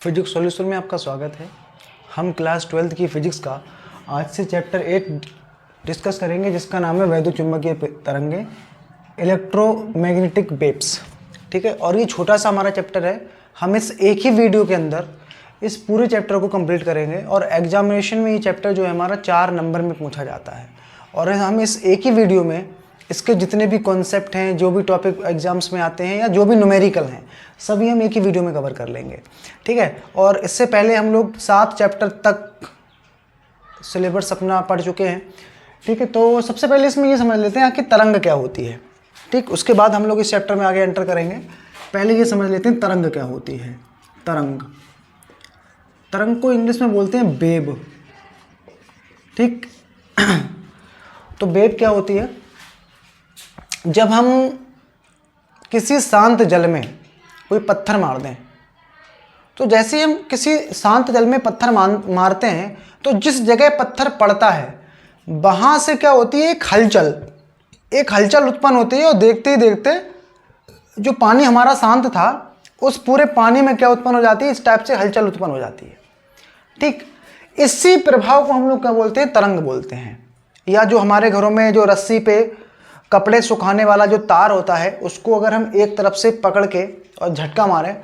Physics solution में आपका स्वागत है। हम क्लास 12th की फिजिक्स का आज से चैप्टर 8 डिस्कस करेंगे, जिसका नाम है वैद्युतचुम्बकीय तरंगे, इलेक्ट्रोमैग्नेटिक वेव्स। ठीक है, और ये छोटा सा हमारा चैप्टर है। हम इस एक ही वीडियो के अंदर इस पूरे चैप्टर को कंप्लीट करेंगे और एग्जामिनेशन में ये चैप्टर जो है हमारा 4 नंबर में पूछा जाता है। और हम इस एक ही वीडियो में इसके जितने भी कॉन्सेप्ट हैं, जो भी टॉपिक एग्जाम्स में आते हैं या जो भी न्यूमेरिकल हैं, सभी हम एक ही वीडियो में कवर कर लेंगे। ठीक है, और इससे पहले हम लोग 7 चैप्टर तक सिलेबस अपना पढ़ चुके हैं। ठीक है, तो सबसे पहले इसमें ये समझ लेते हैं कि तरंग क्या होती है। ठीक, उसके बाद हम लोग इस चैप्टर में आगे एंटर करेंगे। पहले ये समझ लेते हैं तरंग क्या होती है। तरंग तरंग को इंग्लिश में बोलते हैं वेव। ठीक तो वेव क्या होती है? जब हम किसी शांत जल में कोई पत्थर मार दें, तो जैसे ही हम किसी शांत जल में पत्थर मारते हैं, तो जिस जगह पत्थर पड़ता है वहाँ से क्या होती है, एक हलचल उत्पन्न होती है। और देखते ही देखते जो पानी हमारा शांत था, उस पूरे पानी में क्या उत्पन्न हो जाती है, इस टाइप से हलचल उत्पन्न हो जाती है। ठीक, इसी प्रभाव को हम लोग क्या बोलते हैं, तरंग बोलते हैं। या जो हमारे घरों में जो रस्सी पे कपड़े सुखाने वाला जो तार होता है, उसको अगर हम एक तरफ से पकड़ के और झटका मारें,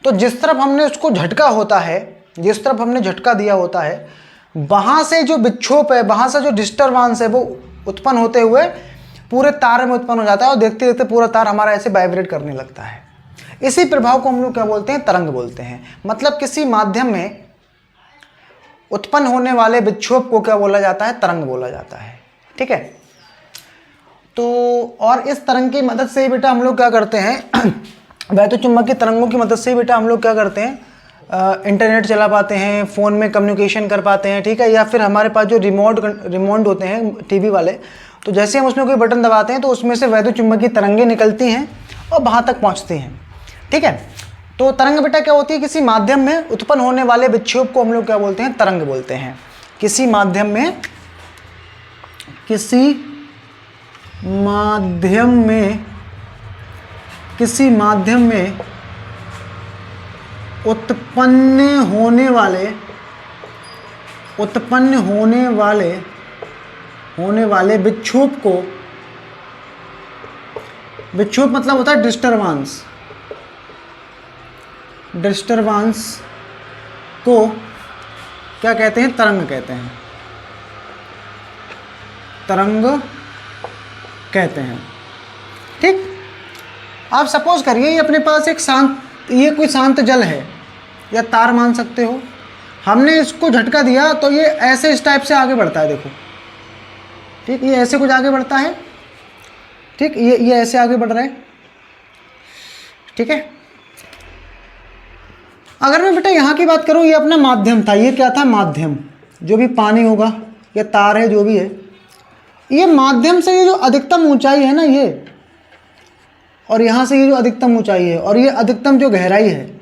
तो जिस तरफ हमने उसको झटका होता है, जिस तरफ हमने झटका दिया होता है, वहाँ से जो विक्षोभ है, वहाँ से जो डिस्टर्बेंस है, वो उत्पन्न होते हुए पूरे तार में उत्पन्न हो जाता है। और देखते देखते पूरा तार हमारा ऐसे वाइब्रेट करने लगता है। इसी प्रभाव को हम लोग क्या बोलते हैं, तरंग बोलते हैं। मतलब किसी माध्यम में उत्पन्न होने वाले विक्षोभ को क्या बोला जाता है, तरंग बोला जाता है। ठीक है, तो और इस तरंग की मदद से ही बेटा हम लोग क्या करते हैं वैद्युतचुम्बकीय तरंगों की मदद से ही बेटा हम लोग क्या करते हैं, इंटरनेट चला पाते हैं, फ़ोन में कम्युनिकेशन कर पाते हैं। ठीक है, या फिर हमारे पास जो रिमोट होते हैं टीवी वाले, तो जैसे हम उसमें कोई बटन दबाते हैं तो उसमें से वैद्युतचुम्बकीय तरंगें निकलती हैं और वहाँ तक पहुँचती हैं। ठीक है, तो तरंग बेटा क्या होती है, किसी माध्यम में उत्पन्न होने वाले विक्षोभ को हम लोग क्या बोलते हैं, तरंग बोलते हैं। किसी माध्यम में उत्पन्न होने वाले विक्षोभ को, विक्षोभ मतलब होता है डिस्टर्बेंस को क्या कहते हैं, तरंग कहते हैं। तरंग कहते हैं। ठीक, आप सपोज करिए ये अपने पास एक ये कोई शांत जल है या तार मान सकते हो। हमने इसको झटका दिया तो ये ऐसे इस टाइप से आगे बढ़ता है, देखो। ठीक, ये ऐसे कुछ आगे बढ़ता है। ठीक, ये ऐसे आगे बढ़ रहा है। ठीक है, अगर मैं बेटा यहाँ की बात करूँ, ये अपना माध्यम था। ये क्या था, माध्यम। जो भी पानी होगा या तार है, जो भी है, ये माध्यम से ये जो अधिकतम ऊंचाई है ना, ये, और यहाँ से ये जो अधिकतम ऊंचाई है, और ये अधिकतम जो गहराई है,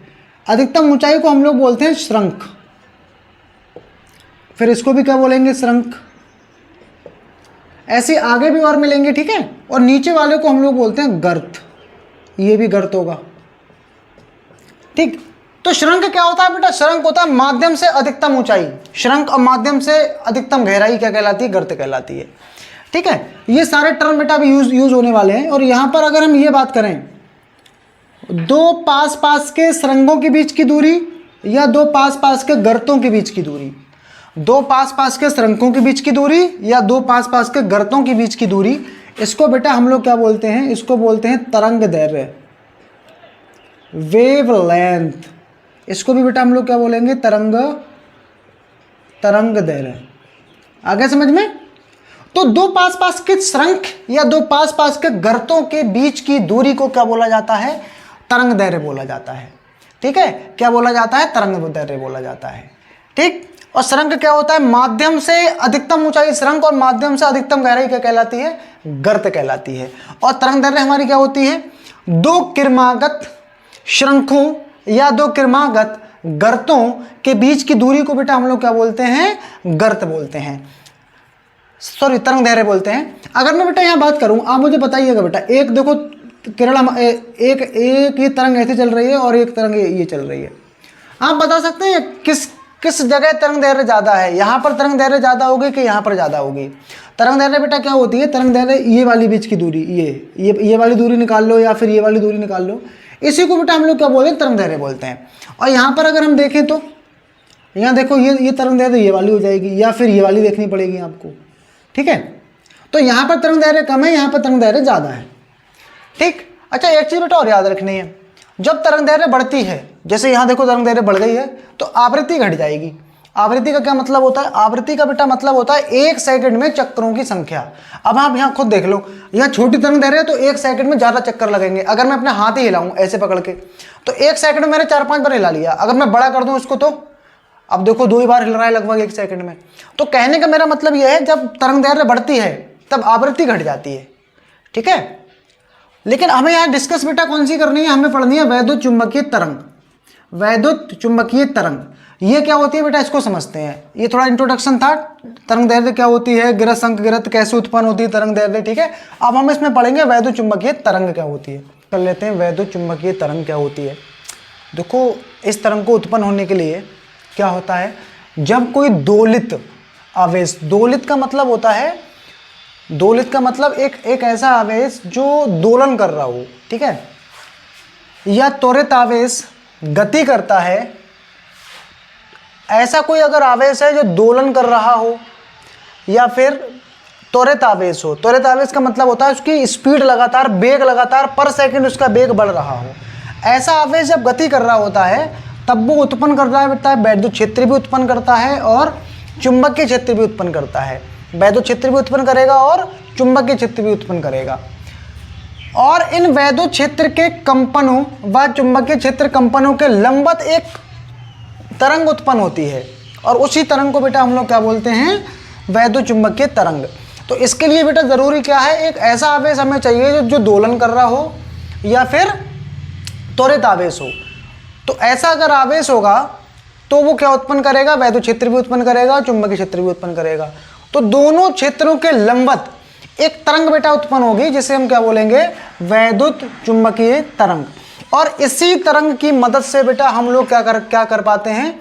अधिकतम ऊंचाई को हम लोग बोलते हैं श्रंख। फिर इसको भी क्या बोलेंगे, श्रंख। ऐसे आगे भी और मिलेंगे। ठीक है, और नीचे वाले को हम लोग बोलते हैं गर्त। ये भी गर्त होगा। ठीक, तो श्रंख क्या होता है बेटा, श्रंख होता है माध्यम से अधिकतम ऊंचाई। श्रंख और माध्यम से अधिकतम गहराई क्या कहलाती है, गर्त कहलाती है। ठीक है, ये सारे टर्म बेटा अभी यूज होने वाले हैं। और यहाँ पर अगर हम ये बात करें, दो पास के सुरंगों के बीच की दूरी या दो पास के गर्तों के बीच की दूरी, दो पास के सुरंगों के बीच की दूरी या दो पास के गर्तों के बीच की दूरी, इसको बेटा हम लोग क्या बोलते हैं, इसको बोलते हैं तरंग दैर्घ्य, वेवलेंथ। इसको भी बेटा हम लोग क्या बोलेंगे, तरंग दैर्घ्य। आगे समझ में? तो दो पास के सुरंग या दो पास के गर्तों के बीच की दूरी को क्या बोला जाता है, तरंग दैर्घ्य बोला जाता है। ठीक है, क्या बोला जाता है, तरंग दैर्घ्य बोला जाता है। ठीक, और सुरंग क्या होता है, माध्यम से अधिकतम ऊंचाई सुरंग और माध्यम से अधिकतम गहराई क्या कहलाती है, गर्त कहलाती है। और तरंग दैर्घ्य हमारी क्या होती है, दो किरमागत शृंखों या दो किरमागत गर्तों के बीच की दूरी को बेटा हम लोग क्या बोलते हैं, गर्त बोलते हैं, सॉरी तरंग दैर्घ्य बोलते हैं। अगर मैं बेटा यहाँ बात करूँ, आप मुझे बताइएगा बेटा, एक देखो केरला एक ये तरंग ऐसे चल रही है और एक तरंग ये चल रही है। आप बता सकते हैं किस किस जगह तरंग दैर्घ्य ज़्यादा है, यहाँ पर तरंग दैर्घ्य ज़्यादा होगी कि यहाँ पर ज़्यादा होगी। तरंग दैर्घ्य बेटा क्या होती है, तरंग दैर्घ्य ये वाली बीच की दूरी, ये वाली दूरी निकाल लो या फिर ये वाली दूरी निकाल लो, इसी को बेटा हम लोग क्या बोलते हैं, तरंग दैर्घ्य बोलते हैं। और यहाँ पर अगर हम देखें तो यहाँ देखो ये तरंग दैर्घ्य ये वाली हो जाएगी या फिर ये वाली देखनी पड़ेगी आपको, ठीक है। तो यहाँ पर तरंग दैर्घ्य कम है, यहाँ पर तरंग दैर्घ्य ज़्यादा है, ठीक। अच्छा एक चीज़ बेटा और याद रखनी है, जब तरंग दैर्घ्य बढ़ती है, जैसे यहाँ देखो तरंग दैर्घ्य बढ़ गई है तो आवृत्ति घट जाएगी। आवृत्ति का क्या मतलब होता है, आवृत्ति का बेटा मतलब होता है 1 सेकंड में चक्रों की संख्या। अब आप यहाँ खुद देख लो, यहाँ छोटी तरंग दैर्घ्य है तो 1 सेकंड में ज़्यादा चक्कर लगेंगे। अगर मैं अपना हाथ ही हिलाऊं ऐसे पकड़ के तो 1 सेकंड में मैंने 4-5 बार हिला लिया। अगर मैं बड़ा कर दूं इसको तो अब देखो 2 ही बार हिल रहा है लगभग 1 सेकंड में। तो कहने का मेरा मतलब यह है जब तरंग दैर्घ्य बढ़ती है तब आवृत्ति घट जाती है, ठीक है। लेकिन हमें यहाँ डिस्कस बेटा कौन सी करनी है, हमें पढ़नी है वैद्युत चुंबकीय तरंग। वैद्युत चुंबकीय तरंग ये क्या होती है बेटा, इसको समझते हैं। ये थोड़ा इंट्रोडक्शन था, तरंग दैर्घ्य क्या होती है, गिरत संक गिरत कैसे उत्पन्न होती है तरंग दैर्घ्य, ठीक है। अब हम इसमें पढ़ेंगे वैद्युत चुंबकीय तरंग क्या होती है। कर लेते हैं वैद्युत चुंबकीय तरंग क्या होती है। देखो इस तरंग को उत्पन्न होने के लिए क्या होता है, जब कोई दोलित आवेश, दोलित का मतलब होता है, दोलित का मतलब एक ऐसा आवेश जो दोलन कर रहा हो, ठीक है, या त्वरित आवेश गति करता है। ऐसा कोई अगर आवेश है जो दोलन कर रहा हो या फिर त्वरित आवेश हो, त्वरित आवेश का मतलब होता है उसकी स्पीड लगातार, वेग लगातार पर सेकंड उसका वेग बढ़ रहा हो। ऐसा आवेश जब गति कर रहा होता है तब वो उत्पन्न करता है बेटा वैद्युत क्षेत्र भी उत्पन्न करता है और चुंबकीय क्षेत्र भी उत्पन्न करता है। वैद्युत क्षेत्र भी उत्पन्न करेगा और चुंबकीय क्षेत्र भी उत्पन्न करेगा। और इन वैद्युत क्षेत्र के कंपनों व चुंबकीय क्षेत्र कंपनों के लंबवत एक तरंग उत्पन्न होती है और उसी तरंग को बेटा हम लोग क्या बोलते हैं, वैद्युत चुंबकीय तरंग। तो इसके लिए बेटा जरूरी क्या है, एक ऐसा आवेश हमें चाहिए जो दोलन कर रहा हो या फिर त्वरित आवेश हो। तो ऐसा अगर आवेश होगा तो वो क्या उत्पन्न करेगा, वैद्युत क्षेत्र भी उत्पन्न करेगा, चुंबकीय क्षेत्र भी उत्पन्न करेगा। तो दोनों क्षेत्रों के लंबवत एक तरंग बेटा उत्पन्न होगी जिसे हम क्या बोलेंगे, वैद्युत चुंबकीय तरंग। और इसी तरंग की मदद से बेटा हम लोग क्या कर पाते हैं,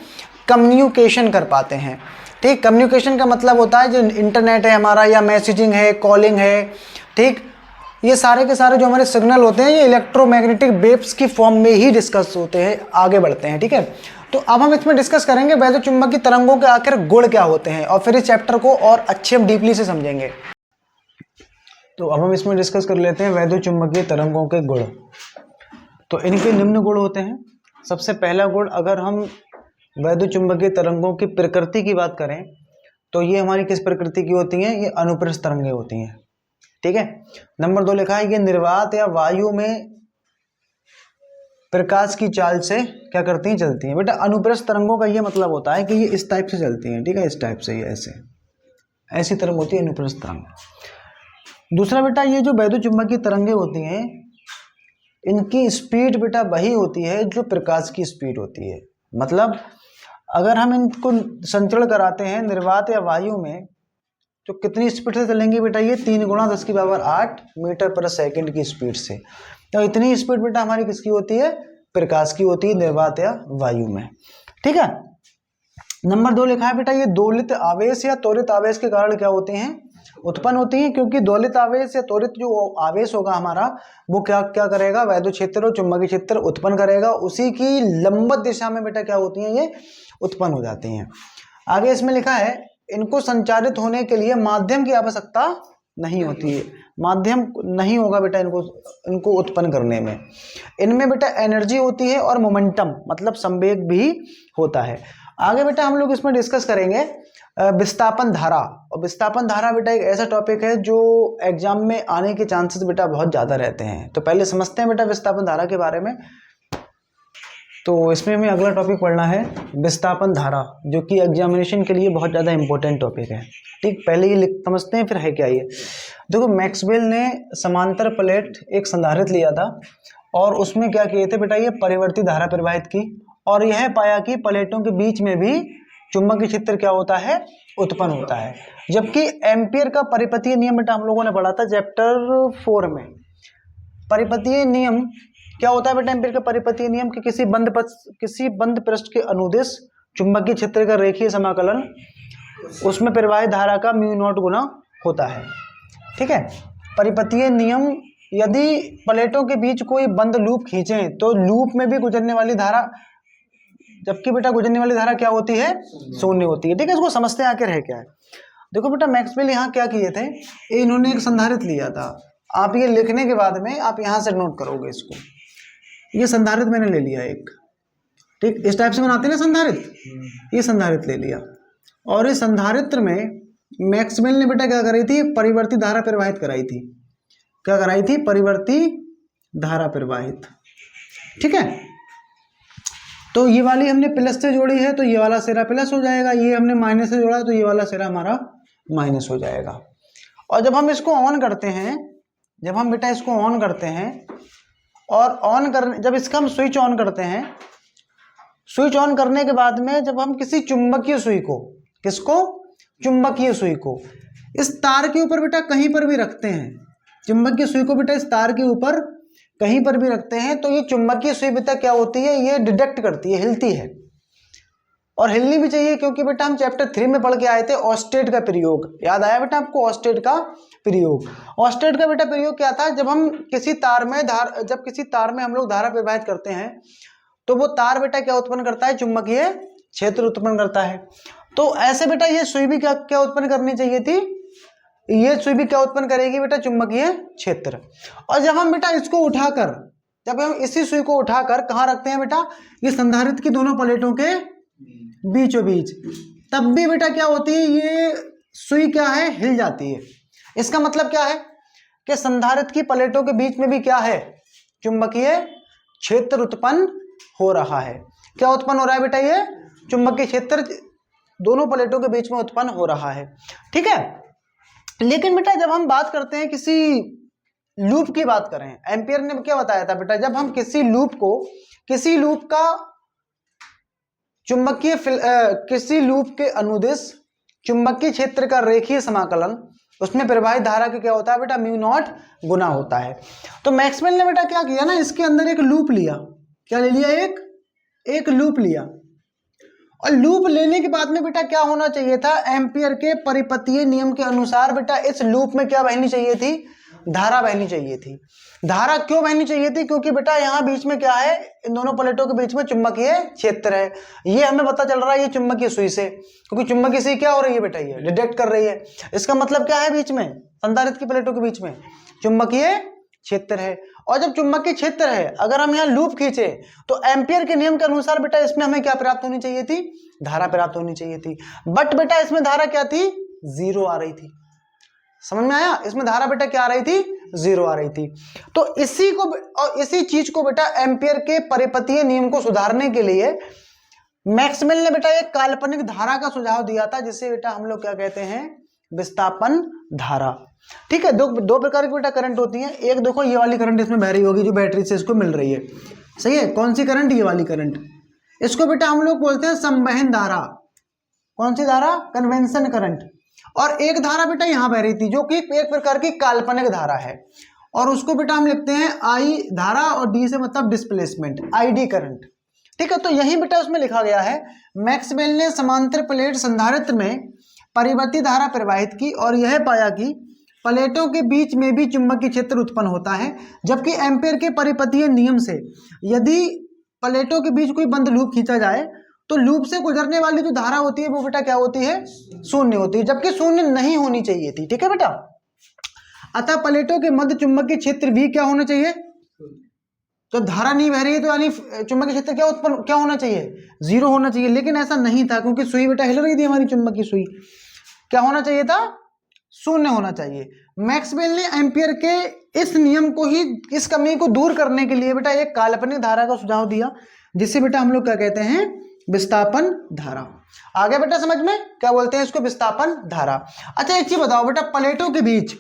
कम्युनिकेशन कर पाते हैं, ठीक। कम्युनिकेशन का मतलब होता है जो इंटरनेट है हमारा या मैसेजिंग है, कॉलिंग है, ठीक। ये सारे के सारे जो हमारे सिग्नल होते हैं ये इलेक्ट्रोमैग्नेटिक वेव्स की फॉर्म में ही डिस्कस होते हैं, आगे बढ़ते हैं, ठीक है। तो अब हम इसमें डिस्कस करेंगे वैद्युत चुंबकीय तरंगों के आखिर गुण क्या होते हैं और फिर इस चैप्टर को और अच्छे हम डीपली से समझेंगे। तो अब हम इसमें डिस्कस कर लेते हैं वैद्युत चुंबकीय तरंगों के गुण। तो इनके निम्न गुण होते हैं। सबसे पहला गुण, अगर हम वैद्युत चुंबकीय तरंगों की प्रकृति की बात करें तो ये हमारी किस प्रकृति की होती हैं, ये अनुप्रस्थ तरंगें होती हैं, ठीक है। नंबर 2 लिखा है ये निर्वात या वायु में प्रकाश की चाल से क्या करती हैं, चलती हैं। बेटा अनुप्रस्थ तरंगों का ये मतलब होता है कि ये इस टाइप से चलती हैं, ठीक है, इस टाइप से, ये ऐसी तरंग होती है अनुप्रस्थ तरंग। दूसरा बेटा, ये जो वैद्युत चुंबकीय तरंगें होती हैं इनकी स्पीड बेटा वही होती है जो प्रकाश की स्पीड होती है। मतलब अगर हम इनको संचरण कराते हैं निर्वात या वायु में तो कितनी स्पीड से चलेंगे बेटा, ये 3 × 10⁸ मीटर पर सेकंड की स्पीड से। तो इतनी स्पीड बेटा हमारी किसकी होती है, प्रकाश की होती है निर्वात या वायु में, ठीक है। नंबर 2 लिखा है बेटा ये दोलित आवेश या त्वरित आवेश के कारण क्या होते हैं, उत्पन्न होती हैं। क्योंकि दोलित आवेश या त्वरित जो आवेश होगा हमारा वो क्या करेगा, वैद्युत क्षेत्र और चुंबकीय क्षेत्र उत्पन्न करेगा, उसी की लंबवत दिशा में बेटा क्या होती हैं, ये उत्पन्न हो जाती हैं। आगे इसमें लिखा है इनको संचारित होने के लिए माध्यम की आवश्यकता नहीं होती है, माध्यम नहीं होगा बेटा इनको उत्पन्न करने में। इनमें बेटा एनर्जी होती है और मोमेंटम मतलब संवेग भी होता है। आगे बेटा हम लोग इसमें डिस्कस करेंगे विस्थापन धारा। और विस्थापन धारा बेटा एक ऐसा टॉपिक है जो एग्जाम में आने के चांसेस बेटा बहुत ज़्यादा रहते हैं। तो पहले समझते हैं बेटा विस्थापन धारा के बारे में। तो इसमें हमें अगला टॉपिक पढ़ना है विस्थापन धारा, जो कि एग्जामिनेशन के लिए बहुत ज़्यादा इंपॉर्टेंट टॉपिक है, ठीक। पहले ये समझते हैं फिर है क्या ये। देखो मैक्सवेल ने समांतर प्लेट एक संधारित्र लिया था और उसमें क्या किए थे बेटा, ये परिवर्ती धारा प्रवाहित की और यह पाया कि प्लेटों के बीच में भी चुंबकीय क्षेत्र क्या होता है, उत्पन्न होता है। जबकि एम्पियर का परिपथीय नियम बेटा हम लोगों ने पढ़ा था चैप्टर 4 में। परिपथीय नियम क्या होता है बेटा एम्पीयर का परिपतीय नियम कि किसी बंद पृष्ठ के अनुदिश चुंबकीय क्षेत्र का रेखीय समाकलन उसमें प्रवाहित धारा का म्यू नॉट गुना होता है। ठीक है, परिपतीय नियम, यदि प्लेटों के बीच कोई बंद लूप खींचें तो लूप में भी गुजरने वाली धारा, जबकि बेटा गुजरने वाली धारा क्या होती है, शून्य होती है। ठीक है, इसको समझते हैं आखिर है क्या है। देखो बेटा मैक्सवेल यहाँ क्या किए थे, इन्होंने एक संधारित्र लिया था। आप ये लिखने के बाद में आप यहाँ से नोट करोगे इसको, ये संधारित्र मैंने ले लिया एक, ठीक, इस टाइप से बनाते हैं ना संधारित्र, ये संधारित्र ले लिया, और इस संधारित्र में मैक्सवेल ने बेटा क्या करी थी, परिवर्ती धारा प्रवाहित कराई थी। क्या कराई थी, परिवर्ती धारा प्रवाहित। ठीक है, तो ये वाली हमने प्लस से जोड़ी है तो ये वाला सिरा प्लस हो जाएगा, ये हमने माइनस से जोड़ा तो ये वाला सिरा हमारा माइनस हो जाएगा। और जब हम इसको ऑन करते हैं, जब हम बेटा इसको ऑन करते हैं और ऑन करने, जब इसका हम स्विच ऑन करते हैं, स्विच ऑन करने के बाद में जब हम किसी चुंबकीय सुई को, किसको, चुंबकीय सुई को इस तार के ऊपर बेटा कहीं पर भी रखते हैं, चुंबकीय सुई को बेटा इस तार के ऊपर कहीं पर भी रखते हैं, तो ये चुंबकीय सुई बेटा क्या होती है, ये डिटेक्ट करती है, हिलती है। और हिलनी भी चाहिए क्योंकि बेटा हम चैप्टर 3 में पढ़ के आए थे ऑस्टेट का प्रयोग, याद आया बेटा आपको ऑस्टेट का प्रयोग। ऑस्टेट का बेटा प्रयोग क्या था, जब हम किसी तार में जब किसी तार में हम लोग धारा प्रवाहित करते हैं तो वो तार बेटा क्या उत्पन्न करता है, चुंबकीय क्षेत्र उत्पन्न करता है। तो ऐसे बेटा ये सुई भी क्या उत्पन्न करनी चाहिए थी, ये सुई भी क्या उत्पन्न करेगी बेटा, चुंबकीय क्षेत्र। और जब हम बेटा इसको उठाकर, जब हम इसी सुई को उठाकर कहाँ रखते हैं बेटा, ये संधारित्र की दोनों प्लेटों के बीचों बीच, तब भी बेटा क्या होती है, ये सुई क्या है, हिल जाती है। इसका मतलब क्या है कि संधारित्र की प्लेटों के बीच में भी क्या है, चुंबकीय क्षेत्र उत्पन्न हो रहा है। क्या उत्पन्न हो रहा है बेटा, ये चुंबकीय क्षेत्र दोनों प्लेटों के बीच में उत्पन्न हो रहा है। ठीक है, लेकिन बेटा जब हम बात करते हैं किसी लूप की बात करें, एम्पियर ने क्या बताया था बेटा, जब हम किसी लूप का चुंबकीय किसी लूप के अनुदिश चुंबकीय क्षेत्र का रेखीय समाकलन उसमें प्रवाहित धारा का क्या होता है बेटा, म्यू नॉट गुना होता है। तो मैक्सवेल ने बेटा क्या किया ना, इसके अंदर एक लूप लिया, क्या ले लिया, एक लूप लिया, और लूप लेने के बाद में बेटा क्या होना चाहिए था, एम्पियर के परिपतीय नियम के अनुसार बेटा इस लूप में क्या बहनी चाहिए थी, धारा बहनी चाहिए थी। धारा क्यों बहनी चाहिए थी, क्योंकि बेटा यहाँ बीच में क्या है, इन दोनों प्लेटों के बीच में चुंबकीय क्षेत्र है। ये हमें पता चल रहा है ये चुंबकीय सुई से, क्योंकि चुंबकीय सुई क्या हो रही है बेटा, ये डिटेक्ट कर रही है। इसका मतलब क्या है, बीच में संधारित्र की प्लेटों के बीच में चुंबकीय क्षेत्र है। और जब चुंबकीय क्षेत्र है, अगर हम यहाँ लूप खींचे तो एम्पियर के नियम के अनुसार बेटा इसमें हमें क्या प्राप्त होनी चाहिए थी, धारा प्राप्त होनी चाहिए थी। बट बेटा इसमें धारा क्या थी, 0 आ रही थी। समझ में आया, इसमें धारा बेटा क्या आ रही थी, 0 आ रही थी। तो इसी चीज को बेटा एम्पियर के परिपतीय नियम को सुधारने के लिए मैक्सवेल ने बेटा एक काल्पनिक धारा का सुझाव दिया था, जिसे बेटा हम लोग क्या कहते हैं, विस्थापन धारा। ठीक है, दो प्रकार की बेटा करंट होती है। एक देखो ये वाली करंट इसमें बह रही होगी जो बैटरी से इसको मिल रही है, सही है। कौन सी करंट, ये वाली करंट, इसको बेटा हम लोग बोलते हैं संवहन धारा। कौन सी धारा, कन्वेंशन करंट। और एक धारा बेटा यहां बह रही थी जो कि एक प्रकार की काल्पनिक धारा है, और उसको बेटा हम लिखते हैं आई धारा, और डी से मतलब डिस्प्लेसमेंट, आईडी करंट। ठीक है, तो यही बेटा उसमें लिखा गया है, मैक्सवेल ने समांतर प्लेट संधारित्र में परिवर्ती धारा प्रवाहित की और यह पाया कि प्लेटों के बीच में भी चुंबकीय क्षेत्र उत्पन्न होता है, जबकि एम्पियर के परिपतीय नियम से यदि प्लेटों के बीच कोई बंद लूप खींचा जाए तो लूप से गुजरने वाली जो धारा होती है वो बेटा क्या होती है, शून्य होती है, जबकि शून्य नहीं होनी चाहिए थी। ठीक है बेटा, अतः प्लेटों के मध्य चुंबकीय क्षेत्र भी क्या होना चाहिए, तो धारा नहीं बह रही है तो यानी चुंबकीय क्षेत्र क्या होना चाहिए, 0 होना चाहिए। लेकिन ऐसा नहीं था, क्योंकि सुई बेटा हिल रही थी हमारी चुंबकीय सुई, क्या होना चाहिए था, 0 होना चाहिए। मैक्सवेल ने एम्पियर के इस नियम को ही, इस कमी को दूर करने के लिए बेटा एक काल्पनिक धारा का सुझाव दिया, जिसे बेटा हम लोग क्या कहते हैं, विस्थापन धारा। आगे बेटा समझ में, क्या बोलते हैं इसको, विस्थापन धारा। अच्छा एक चीज बताओ बेटा, प्लेटों के बीच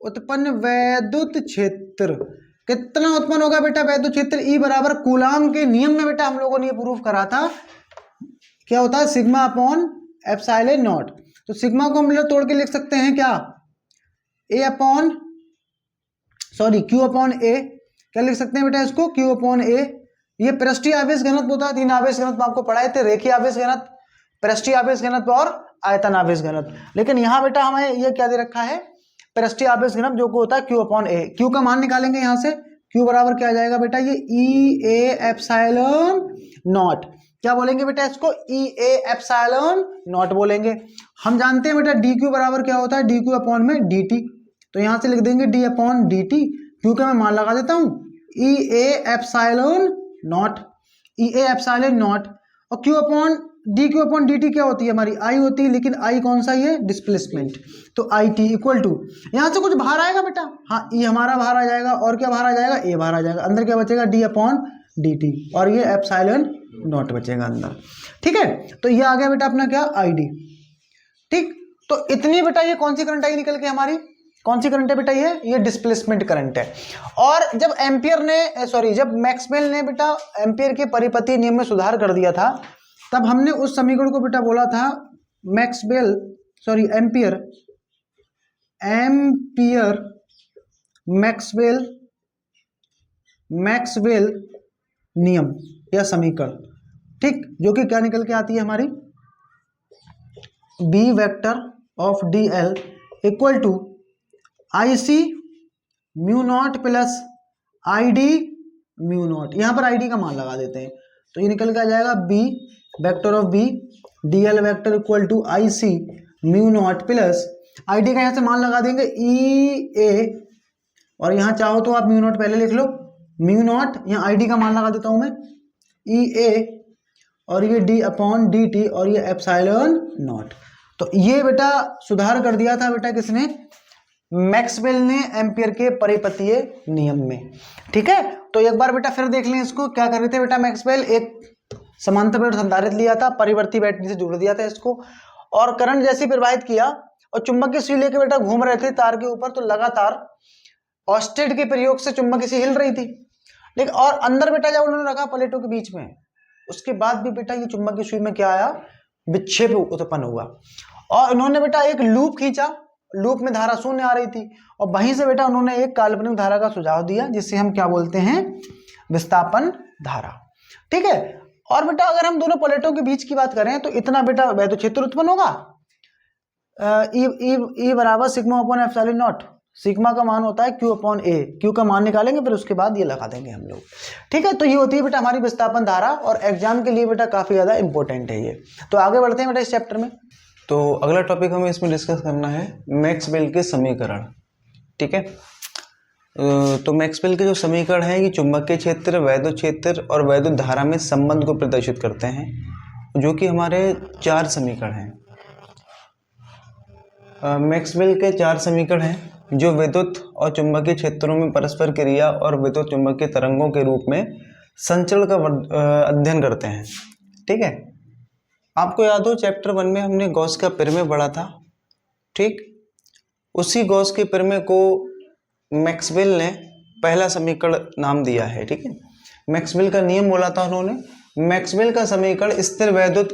उत्पन्न वैद्युत क्षेत्र कितना उत्पन्न होगा बेटा वैद्युत क्षेत्र ई बराबर कूलाम के नियम में बेटा हम लोगों ने ये प्रूफ करा था, क्या होता है सिग्मा अपॉन एप्सिलॉन नॉट। तो सिग्मा को हम लोग तोड़ के लिख सकते हैं क्या, क्यू अपॉन ए, क्या लिख सकते हैं बेटा इसको, क्यू अपॉन ए। ये पृष्ठीय आवेश घनत्व होता है, 3 आवेश घनत्व आपको पढ़ाए थे, रेखीय आवेश घनत्व, पृष्ठीय आवेश घनत्व और आयतन आवेश घनत्व। लेकिन यहाँ बेटा हमें ये क्या दे रखा है, पृष्ठीय आवेश घनत्व जो को होता है क्यू अपॉन ए। क्यू का मान निकालेंगे यहाँ से, क्यू बराबर क्या आ जाएगा बेटा, ये ई ए एप्सिलॉन नॉट। क्या बोलेंगे बेटा इसको, ई ए एप्सिलॉन नॉट बोलेंगे। हम जानते हैं बेटा डी क्यू बराबर क्या होता है, डी क्यू अपॉन में डी टी। तो यहाँ से लिख देंगे D upon D T, Q का मैं मान लगा देता हूँ E A epsilon naught, E A epsilon naught. और Q upon D Q upon D T क्या होती है हमारी, आई होती है, लेकिन आई कौन सा ये डिस्प्लेसमेंट। तो आई टी इक्वल टू, यहाँ से कुछ बाहर आएगा बेटा, हाँ ई हमारा बाहर आ जाएगा, और क्या बाहर आ जाएगा, ए बाहर आ जाएगा, अंदर क्या बचेगा डी अपॉन डी टी, और ये एप्सिलॉन नॉट बचेगा अंदर। ठीक है, तो ये आ गया बेटा अपना क्या, आई डी। ठीक, तो इतनी बेटा ये कौन सी करंट आई निकल के हमारी, कौन सी करंट है बेटा, ये डिस्प्लेसमेंट करंट है। और जब जब मैक्सवेल ने बेटा एम्पियर के परिपति नियम में सुधार कर दिया था, तब हमने उस समीकरण को बेटा बोला था मैक्सवेल नियम या समीकरण। ठीक, जो कि क्या निकल के आती है हमारी, B vector of D L equal to I C mu naught plus I D mu naught. यहां पर आई डी का मान लगा देते हैं, तो ये निकल के आ जाएगा B vector of B D L vector equal to I C mu naught plus I D का यहाँ से मान लगा देंगे ई ए, और यहाँ चाहो तो आप म्यू नॉट पहले लिख लो, म्यू नॉट, यहाँ आई डी का मान लगा देता हूं मैं ई ए, और ये डी अपॉन डी टी, और ये एप्सिलॉन नॉट। तो ये बेटा सुधार कर दिया था बेटा किसने, मैक्सवेल ने एम्पियर के परिपतीय नियम में। ठीक है, तो एक बार बेटा फिर देख लें इसको, क्या कर रहे थे बेटा मैक्सवेल, एक समांतर प्लेट संधारित्र लिया था, परिवर्ती बैटरी से जोड़ दिया था इसको, और करंट जैसे प्रवाहित किया, और चुंबकीय सुई लेके बेटा घूम रहे थे तार के ऊपर, तो लगातार ऑस्टेट के प्रयोग से चुंबकीय सुई हिल रही थी, लेकिन और अंदर बेटा जब उन्होंने रखा प्लेटों के बीच में, उसके बाद भी बेटा ये चुंबकीय सुई में क्या आया, विक्षेप उत्पन्न हुआ, और उन्होंने बेटा एक लूप खींचा, लूप में धारा शून्य आ रही थी, और वहीं से बेटा उन्होंने एक काल्पनिक धारा का सुझाव दिया, जिससे हम क्या बोलते हैं, विस्थापन धारा। ठीक है, और बेटा अगर हम दोनों प्लेटों के बीच की बात करें तो इतना बेटा वैद्युत क्षेत्र उत्पन्न होगा, ई बराबर sigma upon epsilon not. Sigma का मान होता है क्यू अपॉन ए, क्यू का मान निकालेंगे फिर उसके बाद ये लगा देंगे हम लोग। ठीक है, तो ये होती है बेटा हमारी विस्थापन धारा, और एग्जाम के लिए बेटा काफी ज्यादा इंपॉर्टेंट है ये। तो आगे बढ़ते हैं बेटा इस चैप्टर में। तो अगला टॉपिक हमें इसमें डिस्कस करना है मैक्सवेल के समीकरण। ठीक है, तो मैक्सवेल के जो समीकरण हैं ये चुंबकीय क्षेत्र, वैद्युत क्षेत्र और वैद्युत धारा में संबंध को प्रदर्शित करते हैं, जो कि हमारे 4 समीकरण हैं। मैक्सवेल के 4 समीकरण हैं जो विद्युत और चुंबकीय क्षेत्रों में परस्पर क्रिया और विद्युत चुंबकीय तरंगों के रूप में संचरण का अध्ययन करते हैं। ठीक है, आपको याद हो चैप्टर 1 में हमने गॉस का प्रमेय पढ़ा था। ठीक, उसी गॉस के प्रमेय को मैक्सवेल ने पहला समीकरण नाम दिया है। ठीक है, मैक्सवेल का नियम बोला था उन्होंने। मैक्सवेल का समीकरण स्थिर वैद्युत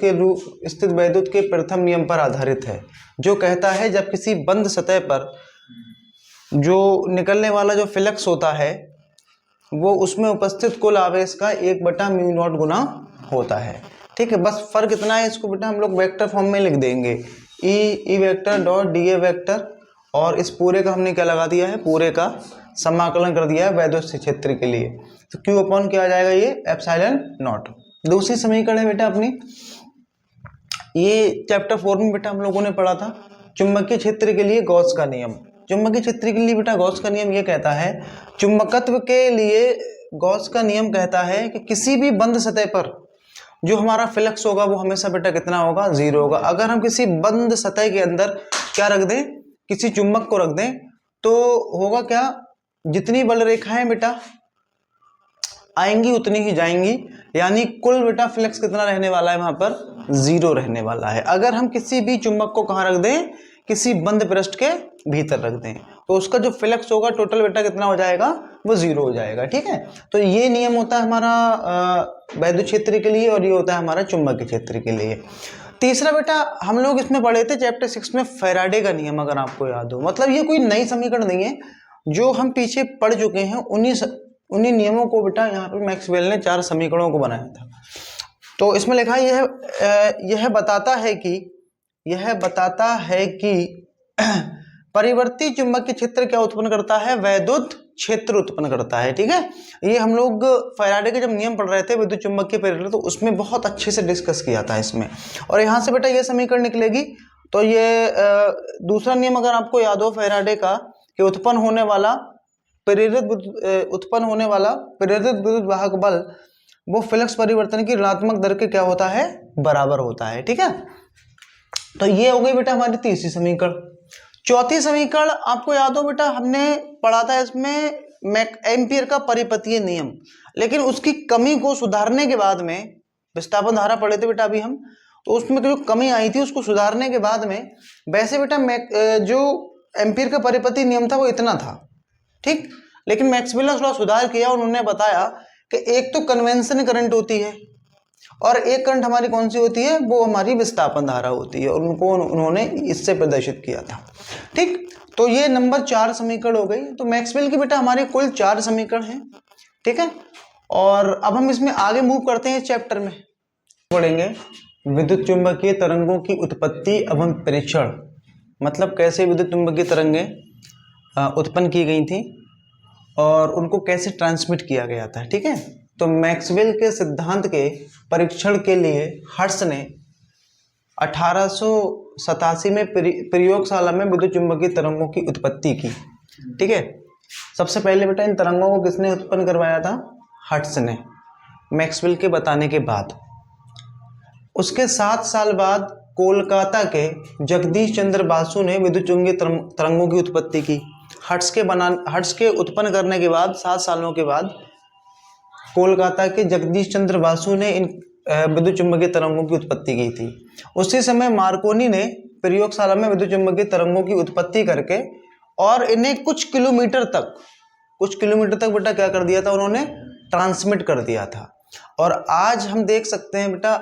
के प्रथम नियम पर आधारित है, जो कहता है जब किसी बंद सतह पर जो निकलने वाला जो फ्लक्स होता है वो उसमें उपस्थित कुल आवेश का 1/μ0 गुना होता है। ठीक है, बस फर्क इतना है, इसको बेटा हम लोग वेक्टर फॉर्म में लिख देंगे, E vector dot D A vector, और इस पूरे का हमने क्या लगा दिया है, पूरे का समाकलन कर दिया है वैद्युत क्षेत्र के लिए। तो क्यू अपॉन क्या आ जाएगा, ये एप्सिलॉन नॉट। दूसरी समीकरण है बेटा अपनी, ये चैप्टर 4 में बेटा हम लोगों ने पढ़ा था, चुंबकीय क्षेत्र के लिए गॉस का नियम। चुंबकीय क्षेत्र के लिए बेटा गॉस का नियम ये कहता है, चुंबकत्व के लिए गॉस का नियम कहता है कि किसी भी बंद सतह पर जो हमारा फ्लक्स होगा वो हमेशा बेटा कितना होगा, 0 होगा। अगर हम किसी बंद सतह के अंदर क्या रख दें, किसी चुंबक को रख दें, तो होगा क्या, जितनी बल रेखाएं बेटा आएंगी उतनी ही जाएंगी, यानी कुल बेटा फ्लक्स कितना रहने वाला है, वहां पर 0 रहने वाला है। अगर हम किसी भी चुंबक को कहाँ रख दें, किसी बंद पृष्ठ के भीतर रख दें, तो उसका जो फ्लक्स होगा टोटल बेटा कितना हो जाएगा, वो 0 हो जाएगा। ठीक है, तो ये नियम होता है हमारा वैद्युत क्षेत्र के लिए और ये होता है हमारा चुंबकीय क्षेत्र के लिए। तीसरा बेटा हम लोग इसमें पढ़े थे चैप्टर 6 में फैराडे का नियम, अगर आपको याद हो। मतलब ये कोई नई समीकरण नहीं है, जो हम पीछे पढ़ चुके हैं उन्हीं नियमों को बेटा यहाँ पे मैक्सवेल ने 4 समीकरणों को बनाया था। तो इसमें लिखा यह बताता है कि परिवर्ती चुंबकीय क्षेत्र क्या उत्पन्न करता है, वैद्युत क्षेत्र उत्पन्न करता है। ठीक है, ये हम लोग फैराडे के जब नियम पढ़ रहे थे विद्युत चुंबकीय प्रेरण, तो उसमें बहुत अच्छे से डिस्कस किया था इसमें। और यहाँ से बेटा ये समीकरण निकलेगी। तो ये दूसरा नियम अगर आपको याद हो फैराडे का, कि उत्पन्न होने वाला प्रेरित विद्युत वाहक बल वो फ्लक्स परिवर्तन की ऋणात्मक दर के क्या होता है, बराबर होता है। ठीक है, तो ये हो गई बेटा हमारी तीसरी समीकरण। चौथी समीकरण आपको याद हो बेटा, हमने पढ़ा था इसमें एम्पियर का परिपथीय नियम, लेकिन उसकी कमी को सुधारने के बाद में, विस्थापन धारा पढ़े थे बेटा अभी हम, तो उसमें जो कमी आई थी उसको सुधारने के बाद में, वैसे बेटा जो एम्पियर का परिपथीय नियम था वो इतना था। ठीक, लेकिन मैक्सवेल ने थोड़ा सुधार किया, उन्होंने बताया कि एक तो कन्वेंशन करंट होती है और एक करंट हमारी कौन सी होती है, वो हमारी विस्थापन धारा होती है, और उन्होंने इससे प्रदर्शित किया था। ठीक, तो ये नंबर 4 समीकरण हो गई। तो मैक्सवेल की बेटा हमारे कुल 4 समीकरण हैं। ठीक है, और अब हम इसमें आगे मूव करते हैं। इस चैप्टर में पढ़ेंगे विद्युत चुंबकीय तरंगों की उत्पत्ति एवं परीक्षण, मतलब कैसे विद्युत चुंबकीय तरंगें उत्पन्न की गई थी और उनको कैसे ट्रांसमिट किया गया था। ठीक है, तो मैक्सवेल के सिद्धांत के परीक्षण के लिए हर्ट्ज ने 1887 में प्रयोगशाला में विद्युत चुंबकीय तरंगों की उत्पत्ति की। ठीक है, सबसे पहले बेटा इन तरंगों को किसने उत्पन्न करवाया था, हर्ट्ज ने, मैक्सवेल के बताने के बाद। उसके 7 साल बाद कोलकाता के जगदीश चंद्र बासु ने विद्युत चुंबकीय तरंगों की उत्पत्ति की। हर्ट्ज के उत्पन्न करने के बाद 7 सालों के बाद कोलकाता के जगदीश चंद्र बासु ने इन विद्युत चुंबकीय तरंगों की उत्पत्ति की थी। उसी समय मार्कोनी ने प्रयोगशाला में विद्युत चुंबकीय तरंगों की उत्पत्ति करके और इन्हें कुछ किलोमीटर तक बेटा क्या कर दिया था, उन्होंने ट्रांसमिट कर दिया था। और आज हम देख सकते हैं बेटा,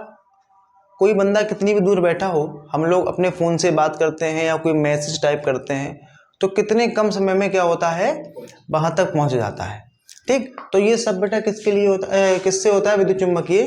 कोई बंदा कितनी भी दूर बैठा हो, हम लोग अपने फ़ोन से बात करते हैं या कोई मैसेज टाइप करते हैं, तो कितने कम समय में क्या होता है, वहाँ तक पहुँच जाता है। ठीक, तो ये सब बेटा किसके लिए होता है, किससे होता है, विद्युत चुंबकीय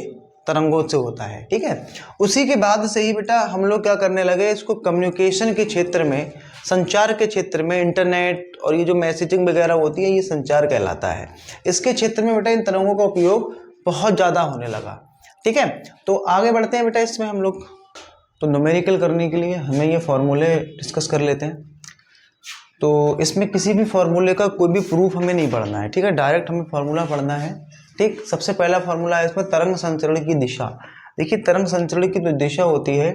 तरंगों से होता है। ठीक है, उसी के बाद से ही बेटा हम लोग क्या करने लगे, इसको कम्युनिकेशन के क्षेत्र में, संचार के क्षेत्र में, इंटरनेट और ये जो मैसेजिंग वगैरह होती है, ये संचार कहलाता है। इसके क्षेत्र में बेटा इन तरंगों का उपयोग बहुत ज़्यादा होने लगा। ठीक है, तो आगे बढ़ते हैं बेटा इसमें हम लोग। तो न्यूमेरिकल करने के लिए हमें ये फॉर्मूले डिस्कस कर लेते हैं। तो इसमें किसी भी फॉर्मूले का कोई भी प्रूफ हमें नहीं पढ़ना है। ठीक है, डायरेक्ट हमें फॉर्मूला पढ़ना है। ठीक, सबसे पहला फॉर्मूला है इसमें तरंग संचरण की दिशा। देखिए, तरंग संचरण की जो दिशा होती है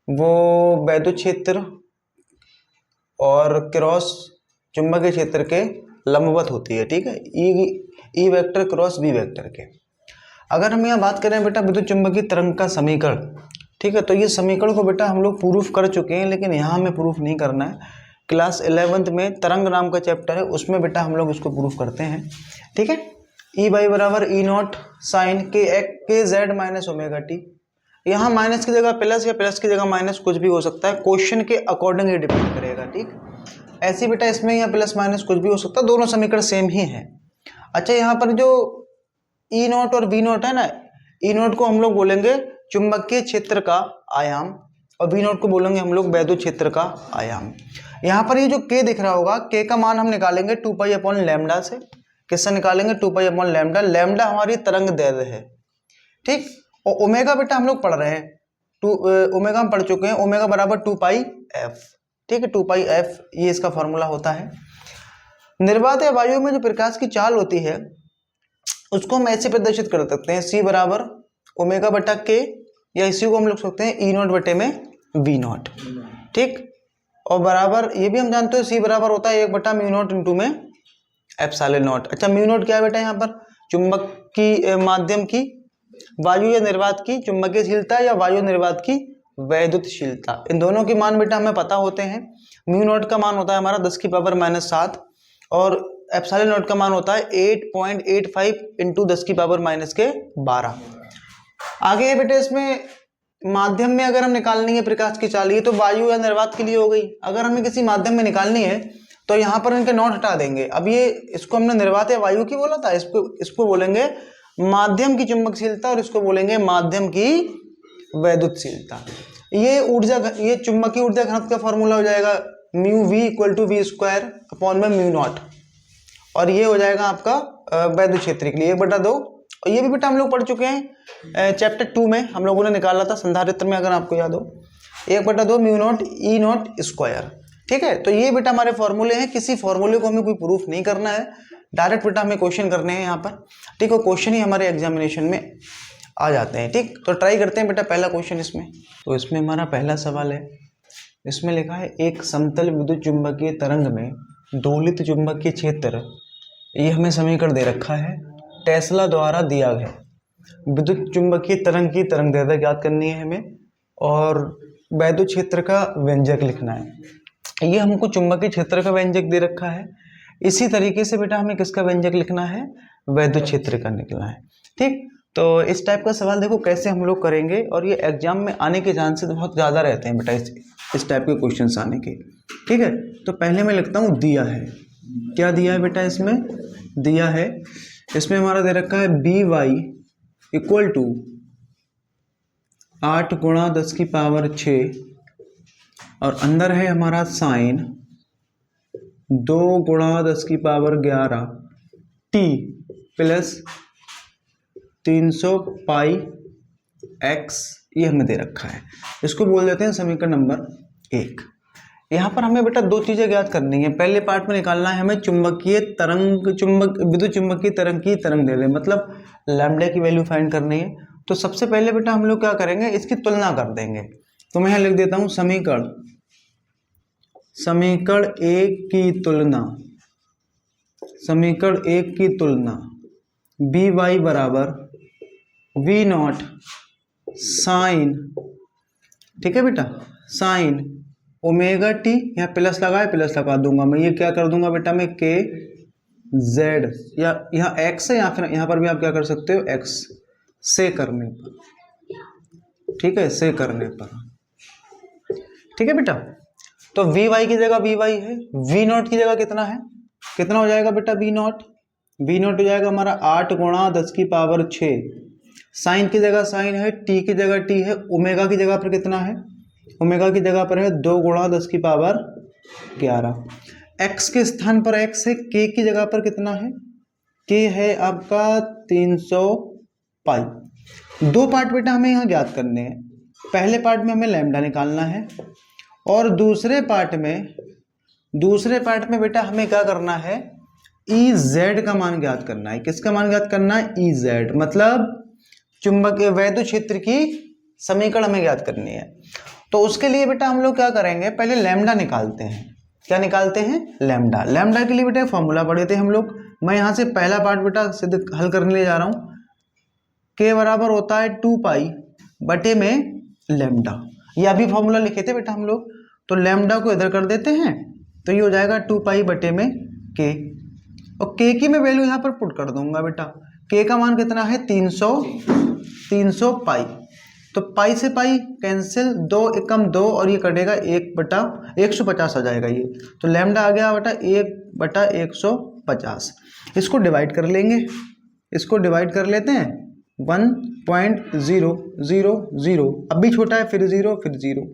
वो वैद्युत क्षेत्र और क्रॉस चुंबकीय क्षेत्र के लंबवत होती है। ठीक है, E vector cross B vector के। अगर हम यहाँ बात करें बेटा विद्युत चुंबकीय तरंग का समीकरण, ठीक है, तो ये समीकरण को बेटा हम लोग प्रूफ कर चुके हैं, लेकिन यहाँ हमें प्रूफ नहीं करना है। क्लास 11th में तरंग नाम का चैप्टर है, उसमें बेटा हम लोग उसको प्रूफ करते हैं। ठीक है, ई वाई बराबर ई नॉट साइन के जेड माइनस ओमेगा टी। यहाँ माइनस की जगह प्लस या प्लस की जगह माइनस कुछ भी हो सकता है, क्वेश्चन के अकॉर्डिंग ये डिपेंड करेगा। ठीक, ऐसे बेटा इसमें यहाँ प्लस माइनस कुछ भी हो सकता है, दोनों समीकरण सेम ही है। अच्छा, यहाँ पर जो ई नॉट और वी नॉट है ना, ई नॉट को हम लोग बोलेंगे चुंबकीय क्षेत्र का आयाम और वी नॉट को बोलेंगे हम लोग वैद्युत क्षेत्र का आयाम। यहाँ पर ये जो के दिख रहा होगा, के का मान हम निकालेंगे 2 पाई लैम्डा से। किससे निकालेंगे, 2 पाई लैम्डा। लैम्डा हमारी तरंग दैर्घ्य है। ठीक, और ओमेगा बेटा हम लोग पढ़ रहे हैं, ओमेगा हम पढ़ चुके हैं, ओमेगा बराबर 2 पाई एफ। ठीक है, 2 पाई एफ ये इसका फॉर्मूला होता है। निर्वात या वायु में जो प्रकाश की चाल होती है उसको हम ऐसे प्रदर्शित कर सकते हैं, सी बराबर ओमेगा बटा के, या इसी को हम लिख सकते हैं ई नॉट बटे में वी नॉट। ठीक, और बराबर ये भी हम जानते हैं सी बराबर होता है 1 बटा म्यू नॉट इंटू में एप्सिलॉन नॉट। अच्छा, म्यू नॉट क्या है बेटा, यहाँ पर चुंबक की माध्यम की वायु या निर्वात की चुंबकीयशीलता या वायु निर्वात की वैद्युतशीलता। इन दोनों के मान बेटा हमें पता होते हैं। म्यू नॉट का मान होता है हमारा 10 की पावर -7 और एप्सिलॉन नॉट का मान होता है 8.85 इंटू 10 की पावर -12। आगे बेटा इसमें माध्यम में अगर हम निकालनी है प्रकाश की चाल, ये तो वायु या निर्वात के लिए हो गई। अगर हमें किसी माध्यम में निकालनी है तो यहाँ पर इनके नॉट हटा देंगे। अब ये इसको हमने निर्वात या वायु की बोला था, इसको बोलेंगे माध्यम की चुंबकशीलता और इसको बोलेंगे माध्यम की वैद्युतशीलता। ये चुंबकीय ऊर्जा घनत्व का फॉर्मूला हो जाएगा mu V equal to V square upon में म्यू नॉट, और ये हो जाएगा आपका वैद्युत क्षेत्र के लिए 1/2। और ये भी बेटा हम लोग पढ़ चुके हैं चैप्टर 2 में, हम लोगों ने निकाला था संधारित्र में, अगर आपको याद हो 1/2 mu naught E not square. ठीक है, तो ये बेटा हमारे फॉर्मूले हैं। किसी फॉर्मूले को हमें कोई प्रूफ नहीं करना है, डायरेक्ट बेटा हमें क्वेश्चन करने हैं यहाँ पर। ठीक है, क्वेश्चन ही हमारे एग्जामिनेशन में आ जाते हैं। ठीक, तो ट्राई करते हैं बेटा पहला क्वेश्चन इसमें। तो इसमें हमारा पहला सवाल है, इसमें लिखा है एक समतल विद्युत चुंबकीय तरंग में दोलित चुंबकीय क्षेत्र, ये हमें समीकरण दे रखा है, टेस्ला द्वारा दिया गया। विद्युत चुंबकीय तरंग की तरंगदैर्घ्य ज्ञात करनी है हमें, और वैद्युत क्षेत्र का व्यंजक लिखना है। ये हमको चुंबकीय क्षेत्र का व्यंजक दे रखा है। इसी तरीके से बेटा हमें किसका व्यंजक लिखना है, वैद्युत क्षेत्र का निकलना है। ठीक, तो इस टाइप का सवाल देखो कैसे हम लोग करेंगे, और ये एग्जाम में आने के चांसेस बहुत ज़्यादा रहते हैं बेटा इस टाइप के क्वेश्चंस आने के। ठीक है, तो पहले मैं लिखता हूँ दिया है। क्या दिया है बेटा, इसमें दिया है, इसमें हमारा दे रखा है बी वाई इक्वल टू 8 × 10 की पावर 6, और अंदर है हमारा साइन 2 × 10 की पावर 11 टी प्लस 300 पाई एक्स, ये हमें दे रखा है। इसको बोल देते हैं समीकरण नंबर 1। यहाँ पर हमें बेटा दो चीज़ें ज्ञात करनी है। पहले पार्ट में निकालना है हमें विद्युत चुंबकीय तरंग की तरंगदैर्घ्य, मतलब लैम्डा की वैल्यू फाइंड करनी है। तो सबसे पहले बेटा हम लोग क्या करेंगे, इसकी तुलना कर देंगे। तो मैं यहाँ लिख देता हूँ समीकरण 1 की तुलना बी वाई बराबर वी नॉट साइन, ठीक है बेटा, साइन ओमेगा टी, यहाँ प्लस लगा है, प्लस लगा दूंगा मैं, ये क्या कर दूंगा बेटा मैं के जेड, या यहाँ एक्स है, या फिर यहाँ पर भी आप क्या कर सकते हो एक्स से करने पर। ठीक है, से करने पर। ठीक है बेटा, तो वी वाई की जगह वी वाई है, वी नॉट की जगह कितना है, कितना हो जाएगा बेटा वी नॉट हो जाएगा हमारा 8 × 10 की पावर 6। साइन की जगह साइन है, टी की जगह टी है, ओमेगा की जगह पर कितना है, ओमेगा की जगह पर है 2 × 10 की पावर 11। एक्स के स्थान पर एक्स है, के की जगह पर कितना है, के है आपका 300 पाई। दो पार्ट बेटा हमें यहाँ ज्ञात करने हैं। पहले पार्ट में हमें लैम्डा निकालना है, और दूसरे पार्ट में बेटा हमें क्या करना है, ई जेड का मान ज्ञात करना है। किसका मान ज्ञात करना है, ई जेड, मतलब चुंबकीय वैद्युत क्षेत्र की समीकरण हमें ज्ञात करनी है। तो उसके लिए बेटा हम लोग क्या करेंगे, पहले लैम्डा निकालते हैं। क्या निकालते हैं, लैम्डा के लिए बेटा फॉर्मूला पढ़े थे हम लोग। मैं यहाँ से पहला पार्ट बेटा सिद्ध हल करने ले जा रहा हूँ। के बराबर होता है 2 पाई बटे में लैम्डा, यह भी फॉर्मूला लिखे थे बेटा हम लोग। तो लैम्डा को इधर कर देते हैं, तो ये हो जाएगा 2 पाई बटे में के, और के की मैं वैल्यू यहाँ पर पुट कर दूंगा बेटा। के का मान कितना है 300 पाई, तो पाई से पाई कैंसिल, 2 एकम 2, और ये कटेगा 1/150 आ जाएगा ये। तो लैम्डा आ गया बेटा 1/150। इसको डिवाइड कर लेंगे, इसको डिवाइड कर लेते हैं 1.000, अब भी छोटा है, फिर 0 फिर 0,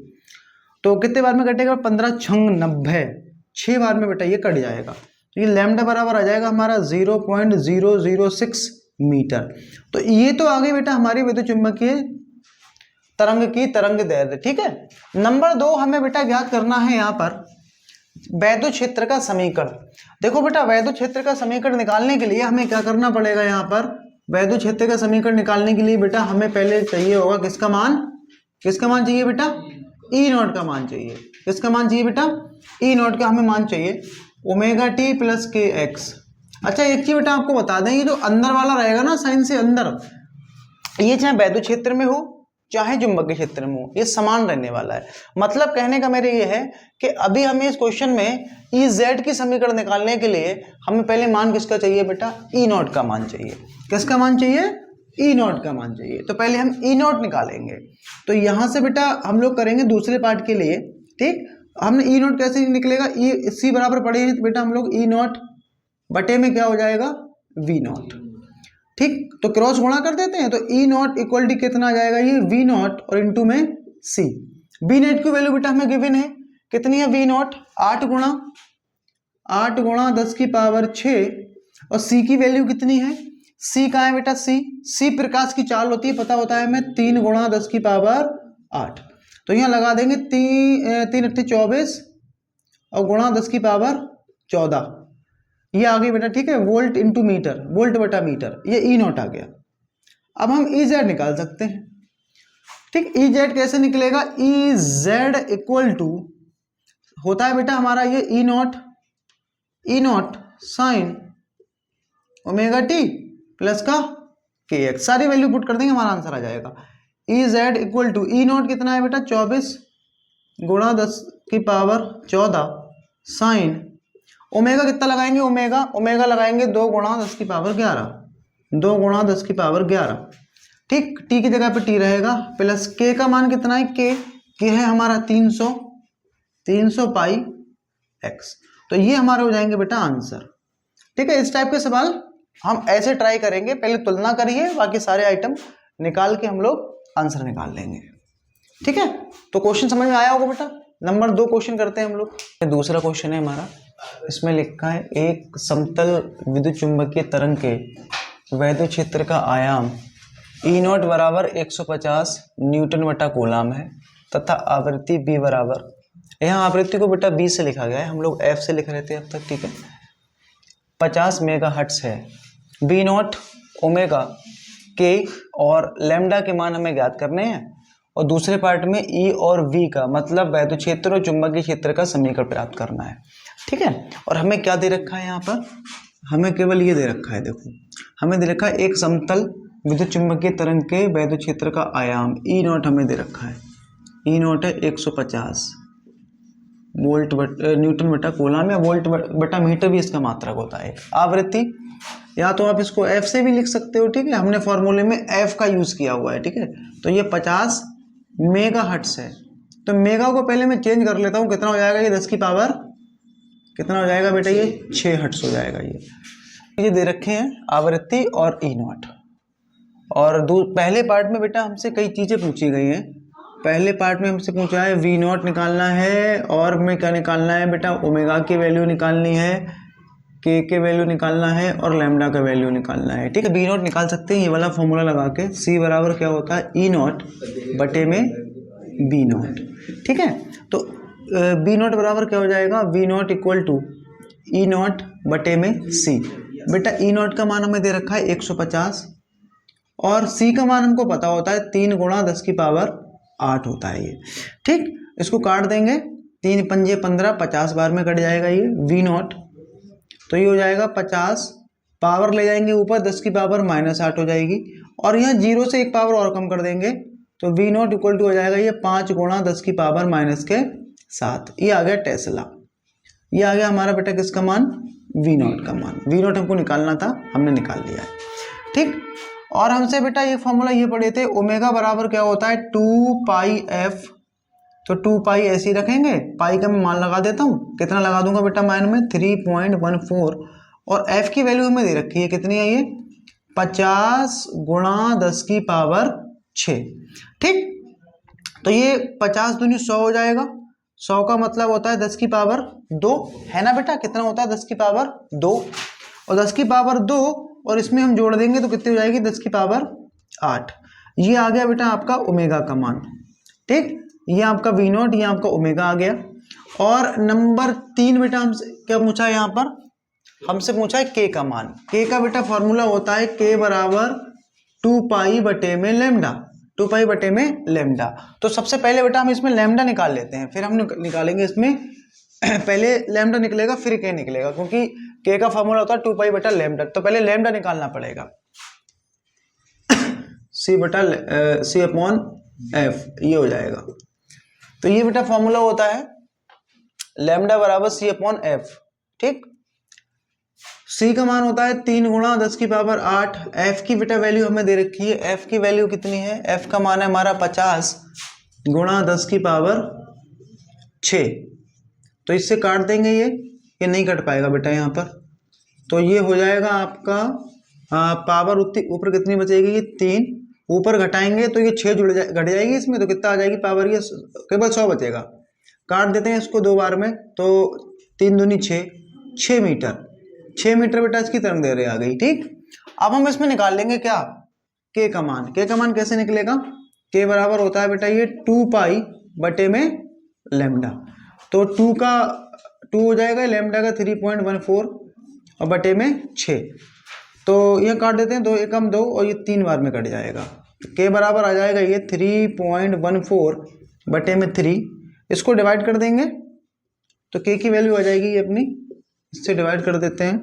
तो कितने बार में कटेगा, 15 छंग 90, 6 बार में बेटा ये कट जाएगा। तो ये लैम्डा बराबर आ जाएगा हमारा 0.006 मीटर। तो ये तो आ गई बेटा हमारी विद्युत चुंबकीय तरंग की तरंगदैर्घ्य। ठीक है, नंबर 2 हमें बेटा ज्ञात करना है यहाँ पर वैद्युत क्षेत्र का समीकरण। देखो बेटा, वैद्युत क्षेत्र का समीकरण निकालने के लिए हमें क्या करना पड़ेगा, यहाँ पर वैद्युत क्षेत्र का समीकरण निकालने के लिए बेटा हमें पहले चाहिए होगा किसका मान चाहिए बेटा, ई नॉट का मान चाहिए। किसका मान चाहिए बेटा, ई नॉट का हमें मान चाहिए, ओमेगा टी प्लस के एक्स। अच्छा, एक चीज बेटा आपको बता दें, ये जो अंदर वाला रहेगा ना, साइन से अंदर, ये चाहे वैद्युत क्षेत्र में हो चाहे चुंबकीय क्षेत्र में हो, ये समान रहने वाला है। मतलब कहने का मेरे ये है कि अभी हमें इस क्वेश्चन में Ez की समीकरण निकालने के लिए हमें पहले मान किसका चाहिए बेटा, ई नॉट का मान चाहिए। किसका मान चाहिए, ई नॉट का मान चाहिए। तो पहले हम ई नॉट निकालेंगे। तो यहां से बेटा हम लोग करेंगे दूसरे पार्ट के लिए, ठीक। हमने ई नॉट कैसे निकलेगा, ई सी बराबर पड़े हैं तो बेटा हम लोग ई नॉट बटे में क्या हो जाएगा, वी नॉट, ठीक। तो क्रॉस गुणा कर देते हैं, तो ई नॉट इक्वल टू कितना आ जाएगा, ये वी नॉट और इंटू में सी। वी नॉट की वैल्यू बेटा हमें गिवन है, कितनी है वी नॉट, 8 गुणा 10 की पावर 6, और सी की वैल्यू कितनी है, सी कहाँ है बेटा, सी प्रकाश की चाल होती है, पता होता है हमें, 3 गुणा 10 की पावर 8। तो यहाँ लगा देंगे 3 8 24 और गुणा 10 की पावर 14, ये आ गई बेटा, ठीक है। वोल्ट इंटू मीटर, वोल्ट बटा मीटर, ये ई नॉट आ गया। अब हम ई जेड निकाल सकते हैं, ठीक। ई जेड कैसे निकलेगा, ई जेड इक्वल टू होता है बेटा हमारा ये E naught sine omega T plus का के एक्स, सारी वैल्यू पुट कर देंगे, हमारा आंसर आ जाएगा। E Z equal to E naught कितना है बेटा, 24 गुणा 10 की पावर 14 साइन ओमेगा कितना लगाएंगे, ओमेगा लगाएंगे 2 गुणा 10 की पावर 11, 2 गुणा 10 की पावर 11, ठीक। टी की जगह पे टी रहेगा, प्लस के का मान कितना है, के है हमारा 300 पाई एक्स। तो ये हमारे हो जाएंगे बेटा आंसर, ठीक है। इस टाइप के सवाल हम ऐसे ट्राई करेंगे, पहले तुलना करिए, बाकी सारे आइटम निकाल के हम लोग आंसर निकाल लेंगे, ठीक है। तो क्वेश्चन समझ में आया होगा बेटा। नंबर 2 क्वेश्चन करते हैं हम लोग। दूसरा क्वेश्चन है हमारा, इसमें लिखा है एक समतल विद्युत चुंबकीय तरंग के वैद्युत क्षेत्र का आयाम ई नॉट बराबर 150 न्यूटन बटा कूलम है तथा आवृत्ति बी बराबर, यहाँ आवृत्ति को बेटा बी से लिखा गया है, हम लोग एफ से लिख रहे थे अब तक, ठीक है, 50 मेगाहर्ट्ज है। बी नॉट ओमेगा के और लैम्डा के मान हमें ज्ञात करने हैं, और दूसरे पार्ट में ई और वी का मतलब वैद्युत क्षेत्र और चुंबकीय क्षेत्र का समीकरण प्राप्त करना है, ठीक है। और हमें क्या दे रखा है यहाँ पर, हमें केवल ये दे रखा है, देखो हमें दे रखा है एक समतल विद्युत चुंबकीय तरंग के वैद्युत क्षेत्र का आयाम ई नॉट हमें दे रखा है, ई नॉट है 150 वोल्ट न्यूटन बटा कूलम, या वोल्ट बटा मीटर भी इसका मात्रक होता है। आवृत्ति या तो आप इसको एफ से भी लिख सकते हो, ठीक है, हमने फॉर्मूले में एफ का यूज किया हुआ है, ठीक है। तो ये 50 मेगाहर्ट्ज है, तो मेगा को पहले मैं चेंज कर लेता हूँ, कितना हो जाएगा ये 10 की पावर कितना हो जाएगा बेटा, ये 6 हर्ट्ज हो जाएगा। ये दे रखे हैं आवृत्ति और ई नॉट। और पहले पार्ट में बेटा हमसे कई चीज़ें पूछी गई हैं। पहले पार्ट में हमसे पूछा है वी नॉट निकालना है, और में क्या निकालना है बेटा, ओमेगा की वैल्यू निकालनी है, के वैल्यू निकालना है, और लैम्डा का वैल्यू निकालना है, ठीक है। बी नॉट निकाल सकते हैं ये वाला फॉर्मूला लगा के, सी बराबर क्या होता है, ई नॉट बटे में बी नॉट, ठीक है। तो बी नॉट बराबर क्या हो जाएगा, V naught equal to E naught बटे में सी। बेटा ई नॉट का मान हमें दे रखा है 150, और सी का मान हमको पता होता है 3 गुणा 10 की पावर 8 होता है ये, ठीक। इसको काट देंगे, 3 पंजे 15, 50 बार में कट जाएगा ये वी नॉट, तो ये हो जाएगा 50, पावर ले जाएंगे ऊपर 10 की पावर -8 हो जाएगी, और यहाँ 0 से एक पावर और कम कर देंगे, तो वी नॉट इक्वल टू हो जाएगा ये 5 गुणा 10 की पावर -7। ये आ गया टेस्ला, ये आ गया हमारा बेटा किसका मान, वी नॉट का मान। वी नॉट हमको निकालना था, हमने निकाल लिया है, ठीक। और हमसे बेटा ये फॉर्मूला ये पढ़े थे, ओमेगा बराबर क्या होता है 2 पाई एफ, तो 2 पाई ऐसे ही रखेंगे, पाई का मैं मान लगा देता हूँ, कितना लगा दूंगा बेटा मान में 3.14, और एफ की वैल्यू हमें दे रखी है, कितनी है ये 50 गुणा 10 की पावर 6, ठीक। तो ये 50 दूनी 100 हो जाएगा, 100 का मतलब होता है 10 की पावर 2, है ना बेटा, कितना होता है 10 की पावर 2, और 10 की पावर 2 और इसमें हम जोड़ देंगे तो कितनी हो जाएगी 10 की पावर 8। ये आ गया बेटा आपका ओमेगा का मान, ठीक। ये आपका वी नॉट, ये आपका ओमेगा आ गया। और नंबर 3 बेटा हमसे क्या पूछा है, यहाँ पर हमसे पूछा है के का मान। के का बेटा फॉर्मूला होता है के बराबर 2 पाई बटे में लेमडा, 2 पाई बटे में लेमडा। तो सबसे पहले बेटा हम इसमें लेमडा निकाल लेते हैं, फिर हम निकालेंगे इसमें पहले लेमडा निकलेगा फिर के निकलेगा, क्योंकि के का फॉर्मूला होता है 2 पाई बटा लेमडा, तो पहले लेमडा निकालना पड़ेगा। सी अपॉन एफ, ये हो जाएगा। तो ये बेटा फॉर्मूला होता है लैम्डा बराबर सी अपॉन एफ। ठीक, सी का मान होता है 3 गुणा 10 की पावर 8। एफ की बेटा वैल्यू हमें दे रखी है, एफ की वैल्यू कितनी है, एफ का मान है हमारा 50 गुणा 10 की पावर 6। तो इससे काट देंगे, ये नहीं कट पाएगा बेटा यहाँ पर। तो ये हो जाएगा आपका पावर उतनी ऊपर कितनी बचेगी, ये 3, ऊपर घटाएंगे तो ये 6 घट जाएगी इसमें, तो कितना आ जाएगी पावर, ये केवल 100 बचेगा। काट देते हैं इसको 2 बार में, तो 3 दूनी 6 मीटर, 6 मीटर बेटा इसकी तरंग दैर्ध्य आ गई। ठीक, अब हम इसमें निकाल लेंगे क्या, के का मान। के का मान कैसे निकलेगा, के बराबर होता है बेटा ये 2 पाई बटे में लैम्डा। तो 2 हो जाएगा, लैम्डा का 3.14 और बटे में 6। तो ये काट देते हैं, 2 एकम 2 और ये 3 बार में कट जाएगा। के बराबर आ जाएगा ये 3.14 बटे में 3। इसको डिवाइड कर देंगे तो के की वैल्यू आ जाएगी ये अपनी, इससे डिवाइड कर देते हैं।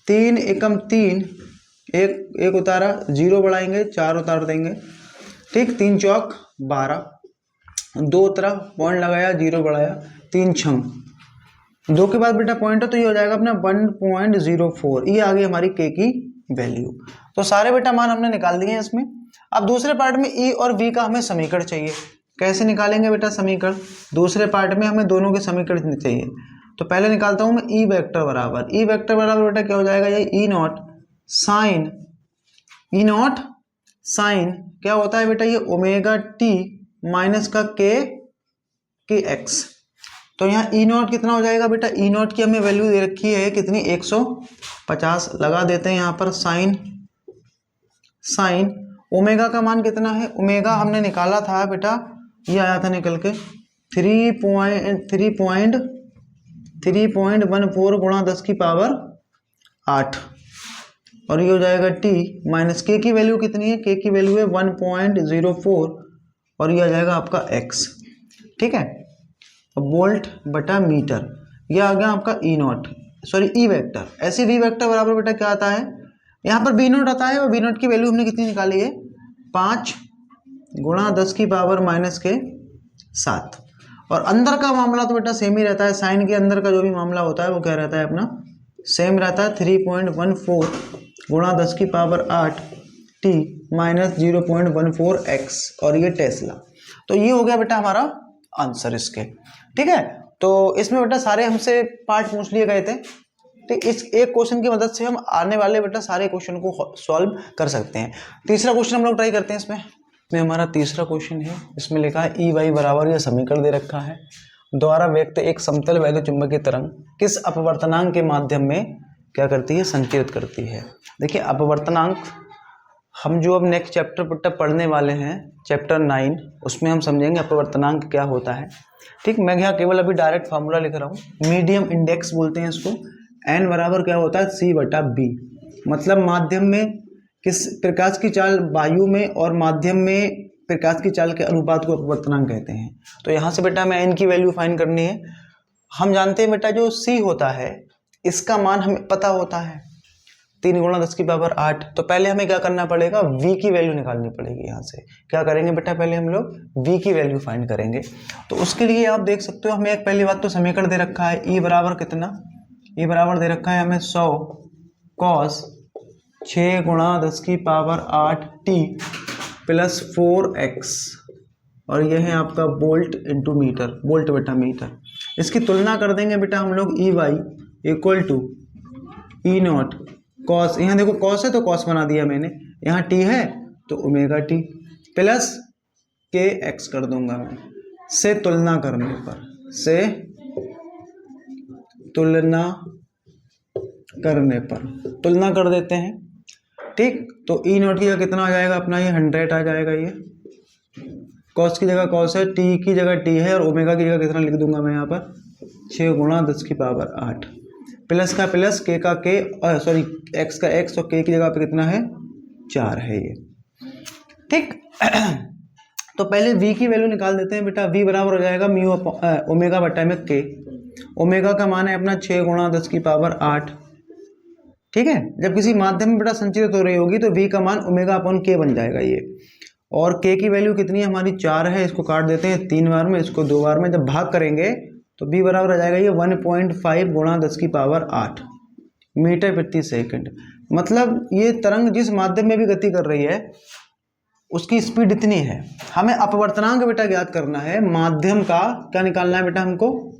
3 एकम 3, एक उतारा, 0 बढ़ाएंगे 4 उतार देंगे। ठीक, 3 चौक 12, 2 उतरा पॉइंट लगाया, 0 बढ़ाया, 3 छंग 2 के बाद बेटा पॉइंट है, तो ये हो जाएगा अपना 1.04। ये आ गई हमारी के की वैल्यू। तो सारे बेटा मान हमने निकाल दिए हैं इसमें। अब दूसरे पार्ट में ई और वी का हमें समीकरण चाहिए। कैसे निकालेंगे बेटा समीकरण, दूसरे पार्ट में हमें दोनों के समीकरण चाहिए। तो पहले निकालता हूं मैं ई वेक्टर बराबर, ई वेक्टर बराबर बेटा क्या हो जाएगा, ये ई नॉट साइन क्या होता है बेटा, ये ओमेगा टी माइनस का के एक्स। तो यहाँ ई नॉट कितना हो जाएगा बेटा, ई नॉट की हमें वैल्यू दे रखी है कितनी, 150 लगा देते हैं यहाँ पर। साइन ओमेगा का मान कितना है, ओमेगा हमने निकाला था बेटा, ये आया था निकल के 3.14 गुणा 10 की पावर 8 और ये हो जाएगा टी माइनस के की वैल्यू कितनी है, के की वैल्यू है 1.04 और ये आ जाएगा आपका एक्स। ठीक है, वोल्ट बटा मीटर, ये आ गया आपका ई नॉट, सॉरी ई वेक्टर। ऐसे वी वेक्टर बराबर बेटा क्या आता है, यहाँ पर बी नॉट आता है और बी नॉट की वैल्यू हमने कितनी निकाली है, 5 गुणा 10 की पावर माइनस के 7। और अंदर का मामला तो बेटा सेम ही रहता है, साइन के अंदर का जो भी मामला होता है वो क्या रहता है अपना सेम रहता है, 3.14 गुणा 10 की पावर 8 टी माइनस 0.14 एक्स और ये टेस्ला। तो ये हो गया बेटा हमारा आंसर इसके। ठीक है, तो इसमें बेटा सारे हमसे पार्ट पूछ लिए गए थे। ठीक, इस एक क्वेश्चन की मदद से हम आने वाले बेटा सारे क्वेश्चन को सॉल्व कर सकते हैं। तीसरा क्वेश्चन हम लोग ट्राई करते हैं। इसमें हमारा तीसरा क्वेश्चन है, इसमें लिखा है ई वाई बराबर, यह समीकरण दे रखा है, द्वारा व्यक्त एक समतल वैद्युत चुंबकीय तरंग किस अपवर्तनांक के माध्यम में क्या करती है, संचरित करती है। देखिए अपवर्तनांक हम जो अब नेक्स्ट चैप्टर बेटा पढ़ने वाले हैं, चैप्टर 9, उसमें हम समझेंगे अपवर्तनांक क्या होता है। ठीक, मैं यहाँ केवल अभी डायरेक्ट फार्मूला लिख रहा हूँ, मीडियम इंडेक्स बोलते हैं इसको। एन बराबर क्या होता है, सी बटा बी, मतलब माध्यम में किस प्रकाश की चाल वायु में और माध्यम में प्रकाश की चाल के अनुपात को अपवर्तनांक कहते हैं। तो यहाँ से बेटा हमें एन की वैल्यू फाइंड करनी है। हम जानते हैं बेटा जो सी होता है इसका मान हमें पता होता है 3 गुणा 10 की पावर 8। तो पहले हमें क्या करना पड़ेगा, v की वैल्यू निकालनी पड़ेगी। यहाँ से क्या करेंगे बेटा, पहले हम लोग v की वैल्यू फाइंड करेंगे। तो उसके लिए आप देख सकते हो हमें एक पहली बात तो समीकरण दे रखा है, e बराबर कितना, e बराबर दे रखा है हमें 100 cos 6 गुणा 10 की पावर 8 t प्लस 4x और यह है आपका वोल्ट इंटू मीटर, वोल्ट बटा मीटर। इसकी तुलना कर देंगे बेटा हम लोग, E Y equal to E naught cos, यहाँ देखो कॉस है तो कॉस बना दिया मैंने, यहाँ टी है तो ओमेगा टी प्लस के एक्स कर दूंगा मैं, से तुलना करने पर, से तुलना करने पर तुलना कर देते हैं। ठीक, तो ई नॉट की जगह कितना आ जाएगा अपना, ये 100 आ जाएगा। ये कॉस की जगह कॉस है, टी की जगह टी है और ओमेगा की जगह कितना लिख दूंगा मैं यहाँ पर 6 गुणा 10 की पावर 8 प्लस का प्लस के का के, सॉरी एक्स का एक्स और के की जगह पे कितना है 4 है ये। ठीक, तो पहले v की वैल्यू निकाल देते हैं बेटा। v बराबर हो जाएगा म्यू ओमेगा बटा में के। ओमेगा का मान है अपना 6 गुणा 10 की पावर 8। ठीक है, जब किसी माध्यम में बेटा संचरित हो रही होगी तो v का मान ओमेगा अपॉन के बन जाएगा। ये और k की वैल्यू कितनी है हमारी 4 है, इसको काट देते हैं 3 बार में, इसको 2 बार में, जब भाग करेंगे तो b बराबर आ जाएगा ये 1.5 गुणा 10 की पावर 8 मीटर प्रति सेकंड। मतलब ये तरंग जिस माध्यम में भी गति कर रही है उसकी स्पीड इतनी है। हमें अपवर्तनांक बेटा ज्ञात करना है, माध्यम का क्या निकालना है बेटा हमको,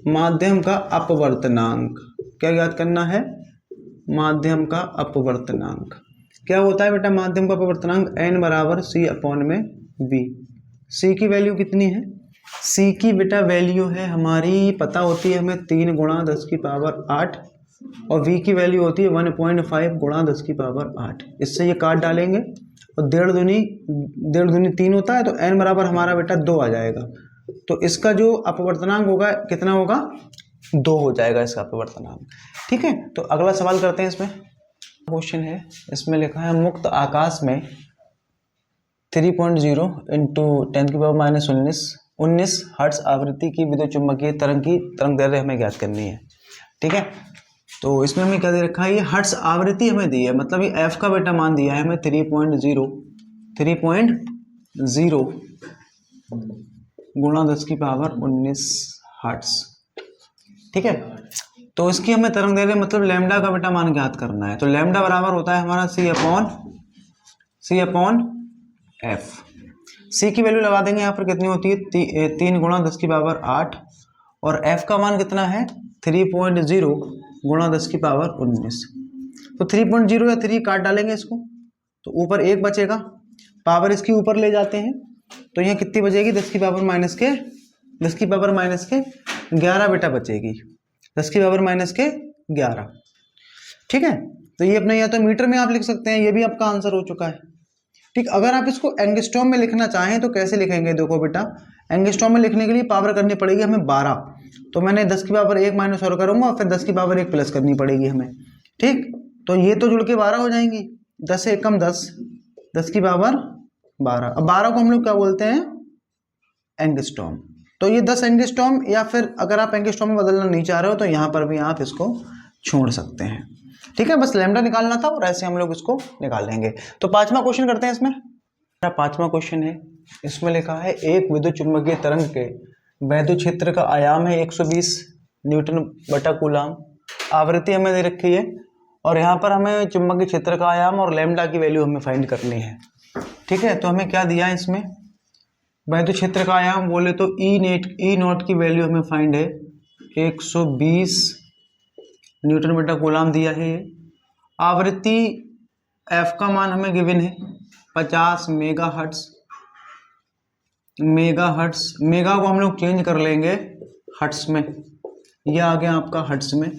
माध्यम का अपवर्तनांक। क्या ज्ञात करना है, माध्यम का अपवर्तनांक। क्या होता है बेटा माध्यम का अपवर्तनांक, n बराबर c अपॉन में v। c की वैल्यू कितनी है, c की बेटा वैल्यू है हमारी, पता होती है हमें 3 गुणा 10 की पावर 8 और v की वैल्यू होती है 1.5 गुणा 10 की पावर 8। इससे ये काट डालेंगे और डेढ़ दूनी 3 होता है, तो n बराबर हमारा बेटा 2 आ जाएगा। तो इसका जो अपवर्तनांक होगा कितना होगा, 2 हो जाएगा इसका अपवर्तनांक। ठीक है, तो अगला सवाल करते हैं। इसमें क्वेश्चन है, इसमें लिखा है मुक्त आकाश में 3.0 इंटू 10 की पावर -19 हर्ट्ज आवृत्ति की विद्युत चुम्बकीय तरंग की तरंग दैर्घ्य हमें ज्ञात करनी है। ठीक है, तो इसमें हमें क्या दे रखा है, ये हर्ट्ज आवृत्ति हमें दी है, मतलब ये f का बेटा मान दिया है हमें 3.0 गुणा 10 की पावर 19 हर्ट्ज। ठीक है, तो इसकी हमें तरंग दैर्घ्य मतलब लैम्डा का बेटा मान ज्ञात करना है। तो लैम्डा बराबर होता है हमारा c अपॉन f। c की वैल्यू लगा देंगे यहाँ पर, कितनी होती है 3 गुणा 10 की पावर 8 और f का मान कितना है 3.0 गुणा 10 की पावर 19। तो 3.0 या 3 काट डालेंगे इसको, तो ऊपर 1 बचेगा, पावर इसकी ऊपर ले जाते हैं तो यहाँ कितनी बचेगी 10 की पावर माइनस के 11 बेटा बचेगी, 10 की पावर माइनस के 11। ठीक है, तो ये अपने या तो मीटर में आप लिख सकते हैं, ये भी आपका आंसर हो चुका है। ठीक, अगर आप इसको एंगस्ट्रॉम में लिखना चाहें तो कैसे लिखेंगे, देखो बेटा एंगस्ट्रॉम में लिखने के लिए पावर करनी पड़ेगी हमें 12, तो मैंने 10 की पावर 1 माइनस और करूंगा, फिर 10 की पावर 1 प्लस करनी पड़ेगी हमें। ठीक, तो ये तो जुड़ के 12 हो जाएंगी, 10 से 1 कम 10, 10 की पावर 12। अब 12 को हम लोग क्या बोलते हैं, एंगस्ट्रॉम। तो ये 10 एंगस्ट्रॉम, या फिर अगर आप एंगस्ट्रॉम में बदलना नहीं चाह रहे हो तो यहाँ पर भी आप इसको छोड़ सकते हैं। ठीक है, बस लैम्डा निकालना था और ऐसे हम लोग इसको निकाल लेंगे। तो 5वां क्वेश्चन करते हैं। इसमें 5वां क्वेश्चन है, इसमें लिखा है एक विद्युत चुम्बकीय तरंग के वैद्युत क्षेत्र का आयाम है 120 न्यूटन बटा कूलाम, आवृत्ति हमें दे रखी है और यहाँ पर हमें चुंबकीय क्षेत्र का आयाम और लैम्डा की वैल्यू हमें फाइंड करनी है। ठीक है, तो हमें क्या दिया है इसमें, वैद्युत क्षेत्र का आयाम बोले तो ई नॉट की वैल्यू हमें फाइंड है 120 न्यूटन बटा कूलाम दिया है ये। आवृत्ति एफ का मान हमें गिवन है 50 मेगाहर्ट्ज। मेगा को हम लोग चेंज कर लेंगे हर्ट्ज में, यह आ गया आपका हर्ट्ज में।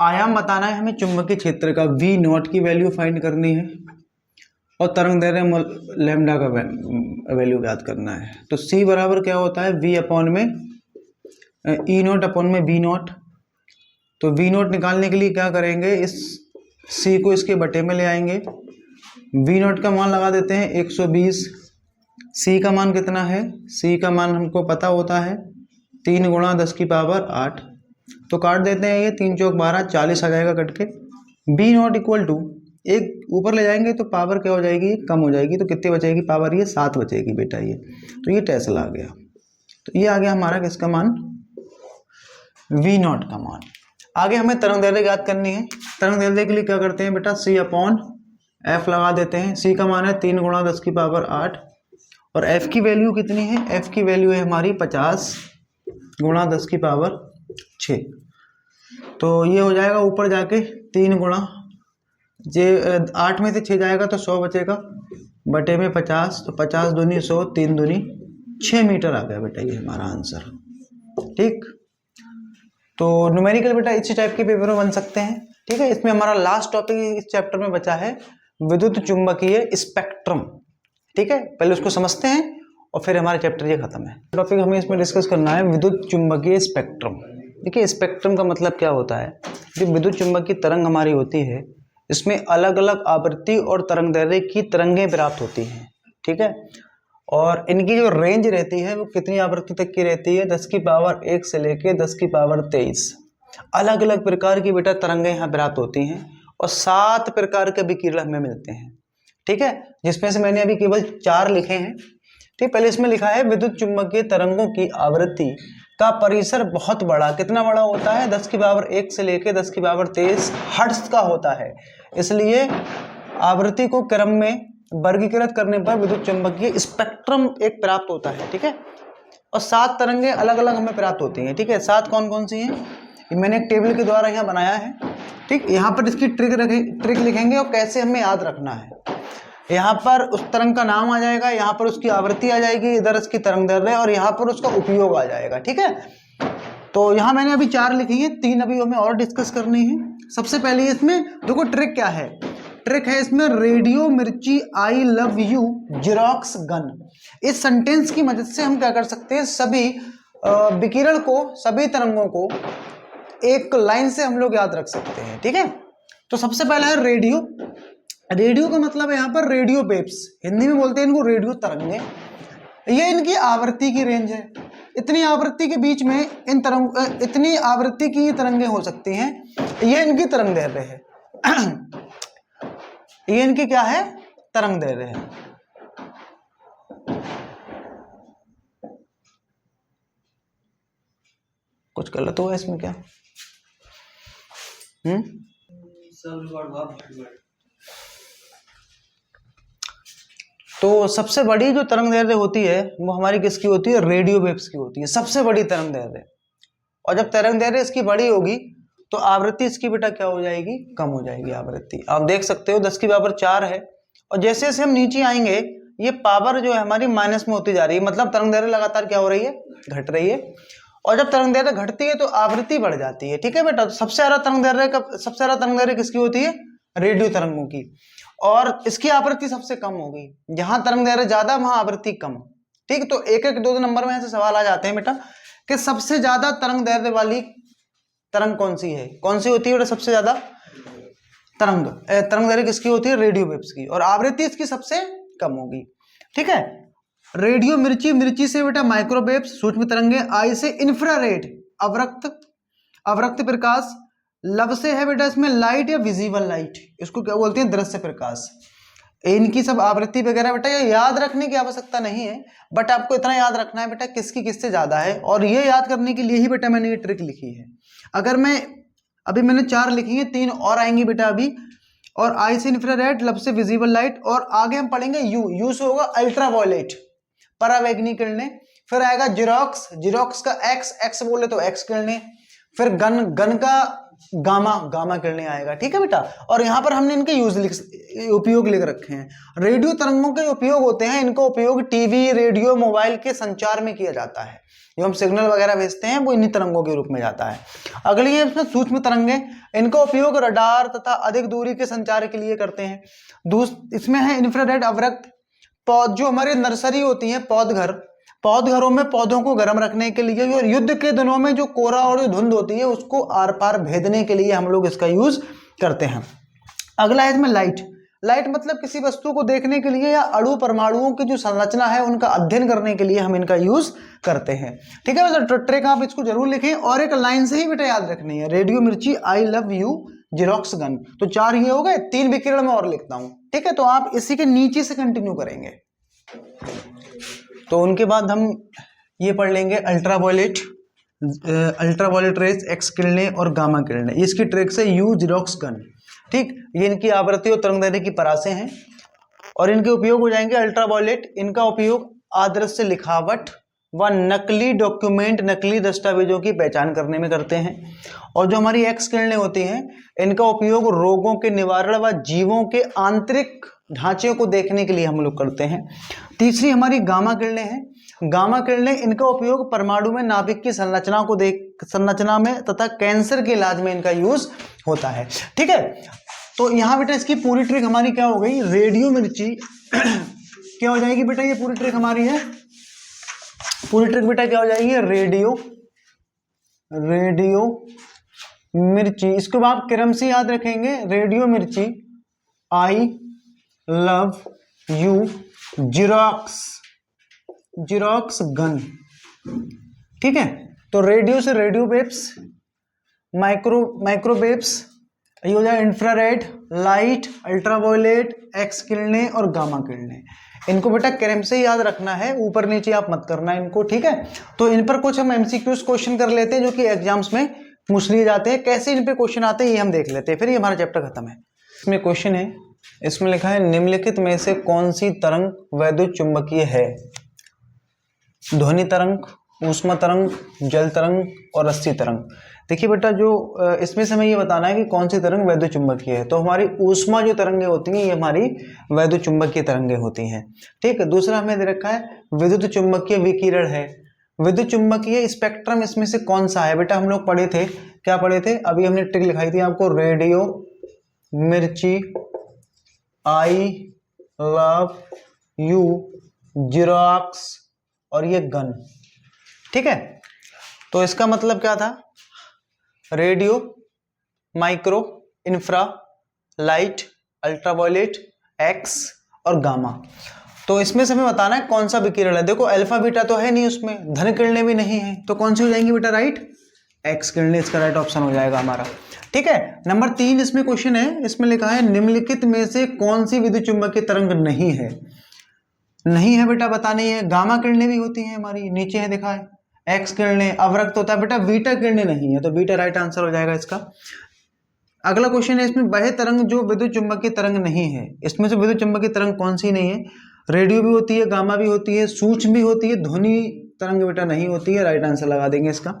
आयाम बताना है हमें चुंबकीय क्षेत्र का, वी नॉट की वैल्यू फाइंड करनी है और तरंग दैर्घ्य लैम्डा का वैल्यू ज्ञात करना है। तो सी बराबर क्या होता है, वी अपॉन में ई नॉट अपॉन में वी नॉट। तो वी नॉट निकालने के लिए क्या करेंगे, इस सी को इसके बटे में ले आएंगे, वी नॉट का मान लगा देते हैं 120। सी का मान कितना है, सी का मान हमको पता होता है 3 गुणा 10 की पावर 8। तो काट देते हैं, ये 3 चौक 12, 40 आ जाएगा कट के। बी नॉट इक्वल टू, एक ऊपर ले जाएंगे तो पावर क्या हो जाएगी, कम हो जाएगी, तो कितनी बचेगी पावर, ये 7 बचेगी बेटा ये। तो ये टेस्ला आ गया, तो ये आ गया हमारा किसका मान, वी नॉट का मान। आगे हमें तरंग दैर्घ्य ज्ञात करनी है। तरंग दैर्घ्य के लिए क्या करते हैं बेटा, सी अपॉन एफ लगा देते हैं। सी का मान है 3 गुणा 10 की पावर 8 और एफ की वैल्यू कितनी है, एफ की वैल्यू है हमारी 50 गुणा 10 की पावर 6। तो ये हो जाएगा ऊपर जाके 3 गुणा, जे 8 में से 6 जाएगा तो 100 बचेगा, बटे में 50, तो 50 दूनी 100, 3 दूनी 6 मीटर आ गया बेटा ये हमारा आंसर। ठीक, तो न्यूमेरिकल बेटा इसी टाइप के पेपर में बन सकते हैं। ठीक है, इसमें हमारा लास्ट टॉपिक इस चैप्टर में बचा है विद्युत चुंबकीय स्पेक्ट्रम। ठीक है, पहले उसको समझते हैं और फिर हमारा चैप्टर ये खत्म है। टॉपिक हमें इसमें डिस्कस करना है विद्युत चुंबकीय स्पेक्ट्रम। देखिए स्पेक्ट्रम का मतलब क्या होता है, जो विद्युत चुंबकीय तरंग हमारी होती है इसमें अलग अलग आवृत्ति और तरंग दैर्घ्य की तरंगें प्राप्त होती हैं। ठीक है, और इनकी जो रेंज रहती है वो कितनी आवृत्ति तक की रहती है, 10 की पावर 1 से लेके 10 की पावर 23 अलग अलग प्रकार की बेटा तरंगें यहाँ प्राप्त होती हैं और 7 प्रकार के विकिरण हमें मिलते हैं। ठीक है, जिसमें से मैंने अभी केवल 4 लिखे हैं। ठीक, पहले इसमें लिखा है विद्युत चुंबकीय तरंगों की आवृत्ति का परिसर बहुत बड़ा, कितना बड़ा होता है, 10 की पावर 1 से लेकर 10 की पावर 23 हर्ट्ज का होता है। इसलिए आवृत्ति को क्रम में वर्गीकृत करने पर विद्युत चुंबकीय स्पेक्ट्रम एक प्राप्त होता है। ठीक है, और 7 तरंगे अलग अलग हमें प्राप्त होती हैं। ठीक है, 7 कौन कौन सी हैं, ये मैंने एक टेबल के द्वारा यहाँ बनाया है। ठीक, यहाँ पर इसकी ट्रिक लिखेंगे और कैसे हमें याद रखना है। यहाँ पर उस तरंग का नाम आ जाएगा, यहाँ पर उसकी आवृत्ति आ जाएगी, इधर इसकी तरंग दैर्ध्य और यहाँ पर उसका उपयोग आ जाएगा। ठीक है, तो यहाँ मैंने अभी 4 लिखी है, 3 अभी हमें और डिस्कस करनी है। सबसे पहले इसमें देखो ट्रिक क्या है, ट्रिक है इसमें रेडियो मिर्ची I love you xerox gun. इस सेंटेंस की मदद से हम क्या कर सकते हैं, सभी विकिरण को, सभी तरंगों को एक लाइन से हम लोग याद रख सकते हैं। ठीक है, तो सबसे पहला है रेडियो। रेडियो का मतलब है यहाँ पर रेडियो वेव्स, हिंदी में बोलते हैं इनको रेडियो तरंगे। ये इनकी आवृत्ति की रेंज है, इतनी आवृत्ति के बीच में इन तरंग, इतनी आवृत्ति की तरंगे हो सकती हैं, ये इनकी तरंग दैर्ध्य है। ये इनकी क्या है, तरंग दैर्ध्य है। कुछ गलत हुआ इसमें क्या? तो सबसे बड़ी जो तरंग दैर्ध्य होती है वो हमारी किसकी होती है, रेडियो वेव्स की होती है, सबसे बड़ी तरंग दैर्ध्य। और जब तरंग दैर्ध्य इसकी बड़ी होगी तो आवृत्ति इसकी बेटा क्या हो जाएगी, कम हो जाएगी आवृत्ति। आप देख सकते हो 10 की पावर 4 है, और जैसे जैसे हम नीचे आएंगे ये पावर जो है हमारी माइनस में होती जा रही है, मतलब तरंग दैर्ध्य लगातार क्या हो रही है, घट रही है। और जब तरंग दैर्ध्य घटती है तो आवृत्ति बढ़ जाती है। ठीक है बेटा, तो सबसे ज्यादा तरंग दैर्ध्य किसकी होती है, रेडियो तरंगों की, और इसकी आवृत्ति सबसे कम होगी। जहां तरंग दैर्ध्य ज्यादा वहां आवृत्ति कम। ठीक, तो 1-1, 2-2 नंबर में ऐसे सवाल आ जाते हैं बेटा कि सबसे ज्यादा तरंग दैर्ध्य वाली तरंग कौन सी है, कौन सी होती है बेटा, सबसे ज्यादा तरंग दैर्ध्य किसकी होती है, रेडियो वेव्स की, और आवृत्ति इसकी सबसे कम होगी। ठीक है, रेडियो मिर्ची, मिर्ची से बेटा माइक्रोवेव सूक्ष्म तरंगे, आई से इंफ्रारेड अवरक्त प्रकाश, लव से है बेटा इसमें लाइट या विजिबल लाइट, इसको क्या बोलते हैं, दृश्य प्रकाश। इनकी सब आवृत्ति वगैरह बेटा ये याद रखने की आवश्यकता नहीं है, बट आपको इतना याद रखना है बेटा किसकी किससे ज्यादा है, और ये याद करने के लिए ही बेटा मैंने ये ट्रिक लिखी है। अगर मैं अभी मैंने 4 लिखी है, 3 और आएंगी बेटा अभी, और आई से इंफ्रारेड, लब से विजिबल लाइट, और आगे हम पढ़ेंगे यू से होगा अल्ट्रावायलेट परावैंगनी किरणें, फिर आएगा जीरोक्स का एक्स बोले तो एक्स किरणें, फिर गन का गामा किरणें आएगा। ठीक है बेटा, और यहाँ पर हमने इनके उपयोग लिख रखे हैं। रेडियो तरंगों के उपयोग होते हैं, इनका उपयोग टीवी, रेडियो, मोबाइल के संचार में किया जाता है। जो हम सिग्नल वगैरह भेजते हैं वो इन्हीं तरंगों के रूप में जाता है। अगली है इसमें सूक्ष्म तरंगे, इनका उपयोग रडार तथा अधिक दूरी के संचार के लिए करते हैं। इसमें है इंफ्रारेड अवरक्त, जो हमारे नर्सरी होती है, पौधघरों में पौधों को गर्म रखने के लिए, और युद्ध के दिनों में जो कोहरा और जो धुंध होती है उसको आर पार भेदने के लिए हम लोग इसका यूज करते हैं। अगला है इसमें लाइट मतलब किसी वस्तु को देखने के लिए या अणु परमाणुओं की जो संरचना है उनका अध्ययन करने के लिए हम इनका यूज करते हैं। ठीक है, मतलब ट्रिक आप इसको जरूर लिखें, और एक लाइन से ही बेटा याद रखनी है, रेडियो मिर्ची I love you xerox gun. तो 4 ये हो गए, 3 विकिरण में और लिखता हूं। ठीक है, तो आप इसी के नीचे से कंटिन्यू करेंगे। तो उनके बाद हम ये पढ़ लेंगे अल्ट्रावायलेट रेज, एक्स किरणें और गामा किरणें। इसकी ट्रिक से यू जेरॉक्स गन। ठीक, ये इनकी आवृत्ति और तरंगदैर्ध्य की परासें हैं, और इनके उपयोग हो जाएंगे अल्ट्रावायलेट, इनका उपयोग अदृश्य लिखावट व नकली डॉक्यूमेंट, नकली दस्तावेजों की पहचान करने में करते हैं। और जो हमारी एक्स किरणें होती हैं इनका उपयोग रोगों के निवारण व जीवों के आंतरिक ढांचे को देखने के लिए हम लोग करते हैं। तीसरी हमारी गामा किरणें हैं। गामा किरणें इनका उपयोग परमाणु में नाभिक की संरचना में तथा कैंसर के इलाज में इनका यूज होता है। ठीक है, तो यहाँ बेटा इसकी पूरी ट्रिक हमारी क्या हो गई, रेडियो मिर्ची क्या हो जाएगी बेटा, ये पूरी ट्रिक हमारी है, पूरी ट्रिक बेटा क्या हो जाएगी, रेडियो मिर्ची। इसको आप क्रम से याद रखेंगे, रेडियो मिर्ची I love you xerox gun. ठीक है, तो रेडियो से रेडियो वेव्स, माइक्रोवेव्स, ये हो जाए इंफ्रारेड लाइट, अल्ट्रावायलेट, एक्स किरणें और गामा किरणें। इनको बेटा क्रम से याद रखना है, ऊपर नीचे आप मत करना इनको, ठीक है। तो इन पर कुछ हम एमसीक्यूज क्वेश्चन कर लेते हैं जो कि एग्जाम्स में पूछ लिए जाते हैं। कैसे इन पे क्वेश्चन आते हैं ये हम देख लेते हैं, फिर ये हमारा चैप्टर खत्म है। इसमें क्वेश्चन है, इसमें लिखा है निम्नलिखित में से कौन सी तरंग वैद्युत चुंबकीय है? ध्वनि तरंग, ऊष्मा तरंग, जल तरंग और रस्सी तरंग। देखिए बेटा, जो इसमें से हमें ये बताना है कि कौन सी तरंग वैद्युत चुंबकीय है। तो हमारी ऊष्मा जो तरंगें होती हैं ये हमारी वैद्युत चुंबकीय तरंगें होती हैं, ठीक है। दूसरा हमें दे रखा है विद्युत चुंबकीय विकिरण है। विद्युत चुंबकीय स्पेक्ट्रम इसमें से कौन सा है? बेटा हम लोग पढ़े थे, क्या पढ़े थे? अभी हमने ट्रिक लिखाई थी आपको, रेडियो, मिर्ची, आई लव यू, जिरोक्स और ये गन, ठीक है। तो इसका मतलब क्या था? Radio, micro, infra, light, ultraviolet, x और गामा। तो इसमें से हमें बताना है कौन सा विकिरण है। देखो अल्फा बीटा तो है नहीं उसमें, धन किरणें भी नहीं है, तो कौन सी हो जाएंगी बेटा? राइट, एक्स किरणें इसका राइट ऑप्शन हो जाएगा हमारा, ठीक है। नंबर 3 इसमें क्वेश्चन है, इसमें लिखा है निम्नलिखित में से कौन सी विद्युत चुंबकीय तरंग नहीं है? नहीं है बेटा बतानी है। गामा किरणें भी होती हैं हमारी, नीचे है दिखा है, एक्स किरणें, अवरक्त होता है बेटा, बीटा किरणें नहीं है, तो बीटा राइट आंसर हो जाएगा इसका। अगला क्वेश्चन है, इसमें वह तरंग जो विद्युत चुंबकीय तरंग नहीं है। इसमें से विद्युत चुंबकीय तरंग कौन सी नहीं है? रेडियो भी होती है, गामा भी होती है, सूक्ष्म भी होती है, ध्वनि तरंग बेटा नहीं होती है, राइट आंसर लगा देंगे इसका।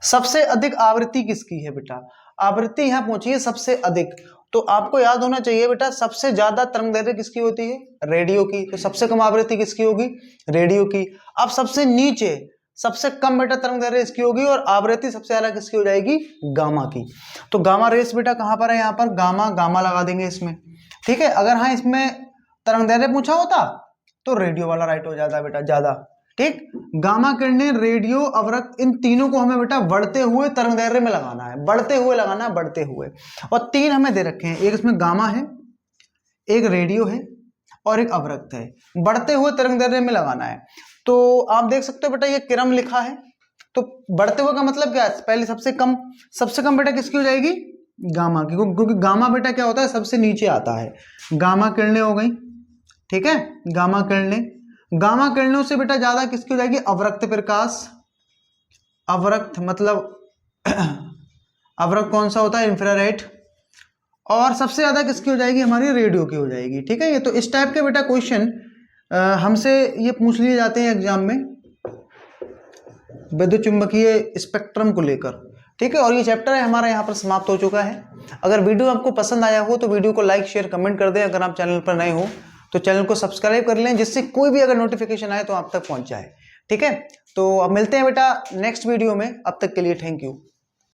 सबसे अधिक आवृत्ति किसकी है बेटा? आवृत्ति यहाँ पहुंची है सबसे अधिक, तो आपको याद होना चाहिए बेटा सबसे ज्यादा तरंग दैर्घ्य किसकी होती है? रेडियो की। तो सबसे कम आवृत्ति किसकी होगी? रेडियो की। अब सबसे नीचे सबसे कम बेटा तरंग दैर्घ्य इसकी होगी और आवृत्ति सबसे ज्यादा किसकी हो जाएगी? गामा की। तो गामा रेस बेटा कहां पर है? यहाँ पर गामा, गामा लगा देंगे इसमें, ठीक है। अगर हाँ इसमें तरंग दैर्घ्य पूछा होता तो रेडियो वाला राइट हो जाता बेटा ज्यादा, ठीक। गामा किरणें, रेडियो, अवरक्त, इन तीनों को हमें बेटा बढ़ते हुए तरंग दैर्घ्य में लगाना है, बढ़ते हुए लगाना है, बढ़ते हुए। और 3 हमें दे रखे हैं, एक इसमें गामा है, एक रेडियो है और एक अवरक्त है, बढ़ते हुए तरंग दैर्घ्य में लगाना है। तो आप देख सकते हो बेटा ये क्रम लिखा है, तो बढ़ते हुए का मतलब क्या है? पहले सबसे कम बेटा किसकी हो जाएगी? गामा की, क्योंकि गामा बेटा क्या होता है? सबसे नीचे आता है। गामा किरणें हो गई, ठीक है, गामा किरणें। गामा किरणों से बेटा ज्यादा किसकी हो जाएगी? अवरक्त प्रकाश। अवरक्त मतलब अवरक्त कौन सा होता है? इंफ्रारेड। और सबसे ज्यादा किसकी हो जाएगी? हमारी रेडियो की हो जाएगी, ठीक है। ये तो इस टाइप के बेटा क्वेश्चन हमसे ये पूछ लिए जाते हैं एग्जाम में विद्युत चुंबकीय स्पेक्ट्रम को लेकर, ठीक है। और ये चैप्टर है हमारा यहाँ पर समाप्त हो चुका है। अगर वीडियो आपको पसंद आया हो तो वीडियो को लाइक, शेयर, कमेंट कर दें। अगर आप चैनल पर नए हो तो चैनल को सब्सक्राइब कर लें, जिससे कोई भी अगर नोटिफिकेशन आए तो आप तक पहुंच जाए, ठीक है। तो अब मिलते हैं बेटा नेक्स्ट वीडियो में, अब तक के लिए थैंक यू।